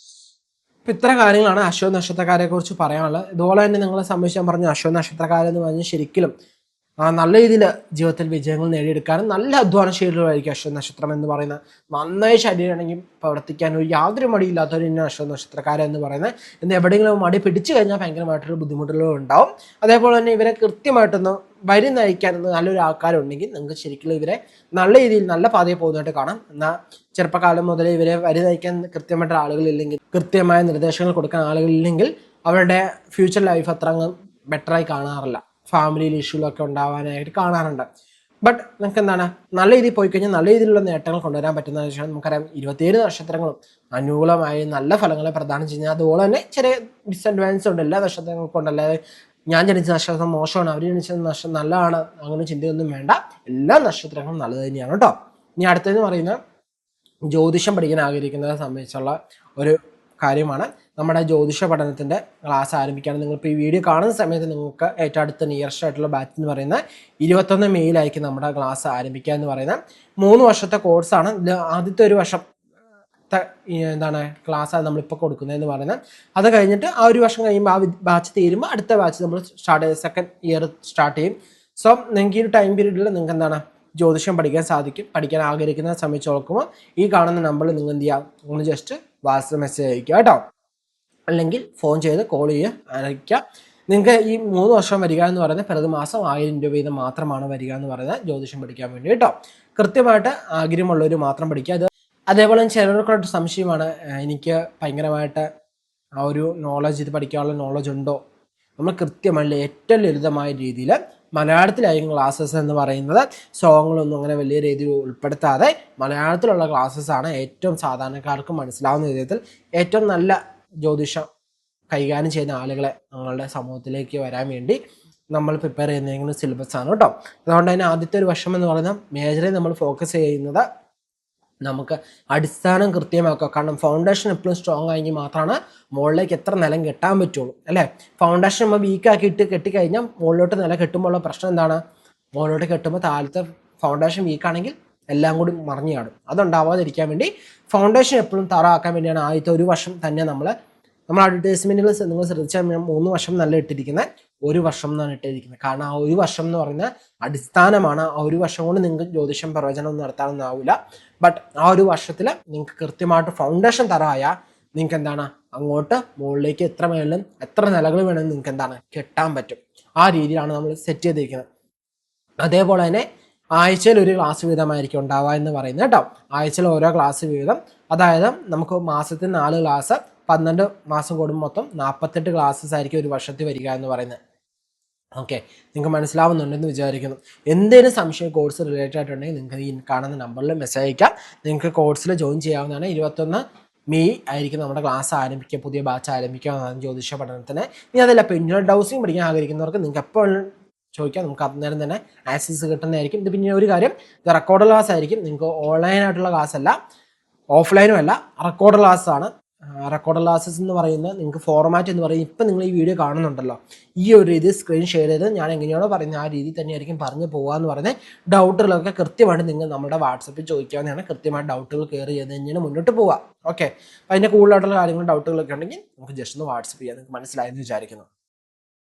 ഇപ്പം ഇത്ര കാര്യങ്ങളാണ് അശ്വതി നക്ഷത്രക്കാരെ കുറിച്ച് പറയാനുള്ളത്. ഇതുപോലെ തന്നെ നിങ്ങളെ സംബന്ധിച്ച് ഞാൻ പറഞ്ഞു, അശ്വതി നക്ഷത്രക്കാരെന്ന് പറഞ്ഞാൽ ശരിക്കും നല്ല രീതിയിൽ ജീവിതത്തിൽ വിജയങ്ങൾ നേടിയെടുക്കാനും നല്ല അധ്വാനശീലമായിരിക്കും അശ്വതി നക്ഷത്രം എന്ന് പറയുന്നത്. നന്നായി ശരീരമാണെങ്കിൽ പ്രവർത്തിക്കാൻ ഒരു യാതൊരു മടിയില്ലാത്തവർ ഇന്ന അശ്വതി നക്ഷത്രക്കാരെന്ന് പറയുന്നത്. ഇന്ന് എവിടെയെങ്കിലും മടി പിടിച്ചു കഴിഞ്ഞാൽ ഭയങ്കരമായിട്ടൊരു ബുദ്ധിമുട്ടുകളും ഉണ്ടാവും. അതേപോലെ തന്നെ ഇവരെ കൃത്യമായിട്ടൊന്ന് വരി നയിക്കാൻ നല്ലൊരു ആൾക്കാരുണ്ടെങ്കിൽ നിങ്ങൾക്ക് ശരിക്കും ഇവരെ നല്ല രീതിയിൽ നല്ല പാതയിൽ പോകുന്നതായിട്ട് കാണാം. എന്നാൽ ചെറുപ്പകാലം മുതൽ ഇവരെ വരി നയിക്കാൻ കൃത്യമായിട്ട് ആളുകളില്ലെങ്കിൽ, കൃത്യമായ നിർദ്ദേശങ്ങൾ കൊടുക്കാൻ ആളുകളില്ലെങ്കിൽ അവരുടെ ഫ്യൂച്ചർ ലൈഫ് അത്ര ബെറ്ററായി കാണാറില്ല. ഫാമിലിയിൽ ഇഷ്യൂലൊക്കെ ഉണ്ടാവാനായിട്ട് കാണാറുണ്ട്. ബട്ട് നിങ്ങൾക്ക് നല്ല രീതിയിൽ പോയി കഴിഞ്ഞാൽ നല്ല രീതിയിലുള്ള നേട്ടങ്ങൾ കൊണ്ടുവരാൻ പറ്റുന്ന വെച്ചാൽ നമുക്കറിയാം 27 നക്ഷത്രങ്ങളും അനുകൂലമായി നല്ല ഫലങ്ങളെ പ്രദാനം ചെയ്യുന്നത്. അതുപോലെ തന്നെ ചെറിയ ഡിസഡ്വാൻറ്റേജ് ഉണ്ട് എല്ലാ നക്ഷത്രങ്ങൾക്കും ഉണ്ട്. അല്ലാതെ ഞാൻ ജനിച്ച നക്ഷത്രം മോശമാണ്, അവർ ജനിച്ച നക്ഷത്രം നല്ലതാണ്, അങ്ങനെ ചിന്തയൊന്നും വേണ്ട. എല്ലാ നക്ഷത്രങ്ങളും നല്ലത് തന്നെയാണ് കേട്ടോ. ഇനി അടുത്തതെന്ന് പറയുന്നത് ജ്യോതിഷം പഠിക്കാൻ ആഗ്രഹിക്കുന്നതിനെ സംബന്ധിച്ചുള്ള ഒരു കാര്യമാണ്. നമ്മുടെ ജ്യോതിഷ പഠനത്തിൻ്റെ ക്ലാസ് ആരംഭിക്കുകയാണ്. നിങ്ങളിപ്പോൾ ഈ വീഡിയോ കാണുന്ന സമയത്ത് നിങ്ങൾക്ക് ഏറ്റവും അടുത്ത നിയറസ്റ്റ് ആയിട്ടുള്ള ബാച്ച് എന്ന് പറയുന്നത് 21 മെയ്യിലായിരിക്കും നമ്മുടെ ക്ലാസ് ആരംഭിക്കുക എന്ന് പറയുന്നത്. 3 വർഷത്തെ കോഴ്സാണ്. ഇത് ആദ്യത്തെ ഒരു വർഷം ക്ലാസ്സാണ് നമ്മളിപ്പോൾ കൊടുക്കുന്നതെന്ന് പറയുന്നത്. അത് കഴിഞ്ഞിട്ട് ആ ഒരു വർഷം കഴിയുമ്പോൾ ആ ബാച്ച് തീരുമ്പോൾ അടുത്ത ബാച്ച് നമ്മൾ സെക്കൻഡ് ഇയർ സ്റ്റാർട്ട് ചെയ്യും. സോ നിങ്ങൾക്ക് ഈ ഒരു ടൈം പീരീഡിൽ നിങ്ങൾക്ക് ജ്യോതിഷം പഠിക്കാൻ സാധിക്കും. പഠിക്കാൻ ആഗ്രഹിക്കുന്ന സമയത്ത് നോക്കുമ്പോൾ ഈ കാണുന്ന നമ്പറിൽ നിങ്ങൾ എന്ത് ചെയ്യാം, ഒന്ന് ജസ്റ്റ് വാട്സ്ആപ്പ് മെസ്സേജ് അയക്കുക കേട്ടോ, അല്ലെങ്കിൽ ഫോൺ ചെയ്ത് കോൾ ചെയ്യുക, അയക്കുക. നിങ്ങൾക്ക് ഈ 3 വർഷം വരിക എന്ന് പറയുന്നത് പ്രതിമാസം 1000 രൂപ വീതം മാത്രമാണ് വരിക എന്ന് പറയുന്നത് ജ്യോതിഷം പഠിക്കാൻ വേണ്ടി കേട്ടോ. കൃത്യമായിട്ട് ആഗ്രഹമുള്ളവർ മാത്രം പഠിക്കുക. അതേപോലെ ചിലർക്കൊരു സംശയമാണ്, എനിക്ക് ഭയങ്കരമായിട്ട് ആ ഒരു നോളജ് ഇത് പഠിക്കാനുള്ള നോളജ് ഉണ്ടോ? നമ്മൾ കൃത്യമല്ല ഏറ്റവും ലളിതമായ രീതിയിൽ മലയാളത്തിലായിരിക്കും ക്ലാസ്സസ് എന്ന് പറയുന്നത്. സോങ്ങുകളൊന്നും അങ്ങനെ വലിയ രീതിയിൽ ഉൾപ്പെടുത്താതെ മലയാളത്തിലുള്ള ക്ലാസ്സസ് ആണ് ഏറ്റവും സാധാരണക്കാർക്ക് മനസ്സിലാവുന്ന വിധത്തിൽ ഏറ്റവും നല്ല ജ്യോതിഷം കൈകാര്യം ചെയ്യുന്ന ആളുകളെ നമ്മളുടെ സമൂഹത്തിലേക്ക് വരാൻ വേണ്ടി നമ്മൾ പ്രിപ്പയർ ചെയ്യുന്ന സിലബസ് ആണ് കേട്ടോ. അതുകൊണ്ട് തന്നെ ആദ്യത്തെ ഒരു വർഷം എന്ന് പറയുന്നത് മേജറിൽ നമ്മൾ ഫോക്കസ് ചെയ്യുന്നത് നമുക്ക് അടിസ്ഥാനം കൃത്യമാക്കുക. കാരണം ഫൗണ്ടേഷൻ എപ്പോഴും സ്ട്രോങ് ആയെങ്കിൽ മാത്രമാണ് മുകളിലേക്ക് എത്ര നിലം കെട്ടാൻ പറ്റുള്ളൂ, അല്ലേ? ഫൗണ്ടേഷൻ നമ്മൾ വീക്കാക്കിയിട്ട് കെട്ടിക്കഴിഞ്ഞാൽ മുകളിലോട്ട് നില കെട്ടുമ്പോഴുള്ള പ്രശ്നം എന്താണ്? മുകളിലോട്ട് കെട്ടുമ്പോൾ താഴത്തെ ഫൗണ്ടേഷൻ വീക്കാണെങ്കിൽ എല്ലാം കൂടി മറിഞ്ഞു കാണും. അതുണ്ടാവാതിരിക്കാൻ വേണ്ടി ഫൗണ്ടേഷൻ എപ്പോഴും തറവാക്കാൻ വേണ്ടിയാണ് ആദ്യത്തെ ഒരു വർഷം തന്നെ നമ്മൾ അഡ്വർടൈസ്മെന്റുകൾ നിങ്ങൾ ശ്രദ്ധിച്ചാൽ 3 വർഷം നല്ല ഇട്ടിരിക്കുന്നത്, 1 വർഷം എന്നാണ് ഇട്ടിരിക്കുന്നത്. കാരണം ആ 1 വർഷം എന്ന് പറയുന്നത് അടിസ്ഥാനമാണ്. ആ 1 വർഷം കൊണ്ട് നിങ്ങൾക്ക് ജ്യോതിഷം പ്രവചനം നടത്താനൊന്നും ആവില്ല. ബട്ട് ആ 1 വർഷത്തിൽ നിങ്ങൾക്ക് കൃത്യമായിട്ട് ഫൗണ്ടേഷൻ തറയാൽ നിങ്ങൾക്ക് അങ്ങോട്ട് മുകളിലേക്ക് എത്ര മേളിലും എത്ര നിലകൾ വേണമെങ്കിൽ നിങ്ങൾക്ക് കെട്ടാൻ പറ്റും. ആ രീതിയിലാണ് നമ്മൾ സെറ്റ് ചെയ്തിരിക്കുന്നത്. അതേപോലെ തന്നെ ആഴ്ചയിൽ ഒരു ക്ലാസ് വീതമായിരിക്കും ഉണ്ടാവുക എന്ന് പറയുന്നത് കേട്ടോ. ആഴ്ചയിൽ ഓരോ ക്ലാസ് വീതം, അതായത് നമുക്ക് മാസത്തിൽ 4 ക്ലാസ്, 12 മാസം കൂടുമ്പോൾ മൊത്തം 48 ക്ലാസ്സസ് ആയിരിക്കും ഒരു വർഷത്തിൽ വരിക എന്ന് പറയുന്നത്. ഓക്കെ, നിങ്ങൾക്ക് മനസ്സിലാവുന്നുണ്ടെന്ന് വിചാരിക്കുന്നു. എന്തെങ്കിലും സംശയം കോഴ്സ് റിലേറ്റഡ് ആയിട്ടുണ്ടെങ്കിൽ നിങ്ങൾക്ക് ഈ കാണുന്ന നമ്പറിൽ മെസ്സേജ് അയക്കാം. നിങ്ങൾക്ക് കോഴ്സിൽ ജോയിൻ ചെയ്യാവുന്നതാണ്. 21 മെയ് ആയിരിക്കും നമ്മുടെ ക്ലാസ് ആരംഭിക്കുക, പുതിയ ബാച്ച് ആരംഭിക്കാവുന്നതാണ് ജ്യോതിഷ പഠനത്തിന്. ഇനി അതല്ല, ഇപ്പോൾ ഇൻഡ്യൂറൻസ് ഡൗസിങ് പഠിക്കാൻ ആഗ്രഹിക്കുന്നവർക്ക് നിങ്ങൾക്ക് എപ്പോൾ ചോദിക്കാം, നമുക്ക് അന്നേരം തന്നെ ആക്സസ് കിട്ടുന്നതായിരിക്കും. ഇത് പിന്നെ ഒരു കാര്യം, ഇത് റെക്കോർഡ് ക്ലാസ് ആയിരിക്കും. നിങ്ങൾക്ക് ഓൺലൈനായിട്ടുള്ള ക്ലാസ് അല്ല, ഓഫ്ലൈനും അല്ല, റെക്കോർഡ് ക്ലാസ് ആണ്. റെക്കോർഡ് ക്ലാസ്സസ് എന്ന് പറയുന്നത് നിങ്ങൾക്ക് ഫോർമാറ്റ് എന്ന് പറയുന്നത് ഇപ്പം നിങ്ങൾ ഈ വീഡിയോ കാണുന്നുണ്ടല്ലോ, ഈ ഒരു ഇത് സ്ക്രീൻ ഷെയർ ചെയ്ത് ഞാൻ എങ്ങനെയാണോ പറയുന്നത് ആ രീതി തന്നെയായിരിക്കും പറഞ്ഞു പോകാമെന്ന് പറഞ്ഞ് ഡൗട്ടുകളൊക്കെ കൃത്യമായിട്ട് നിങ്ങൾ നമ്മുടെ വാട്സപ്പിൽ ചോദിക്കാവുന്നതാണ്. കൃത്യമായിട്ട് ഡൗട്ടുകൾ കയറി ചെയ്ത് കഴിഞ്ഞാൽ മുന്നോട്ട് പോവാം. ഓക്കെ, അപ്പോൾ അതിൻ്റെ കൂടുതലായിട്ടുള്ള കാര്യങ്ങൾ ഡൗട്ടുകളൊക്കെ ഉണ്ടെങ്കിൽ നമുക്ക് ജസ്റ്റ് ഒന്ന് വാട്സപ്പ് ചെയ്യാം. നിങ്ങൾക്ക് മനസ്സിലായെന്ന് വിചാരിക്കുന്നു.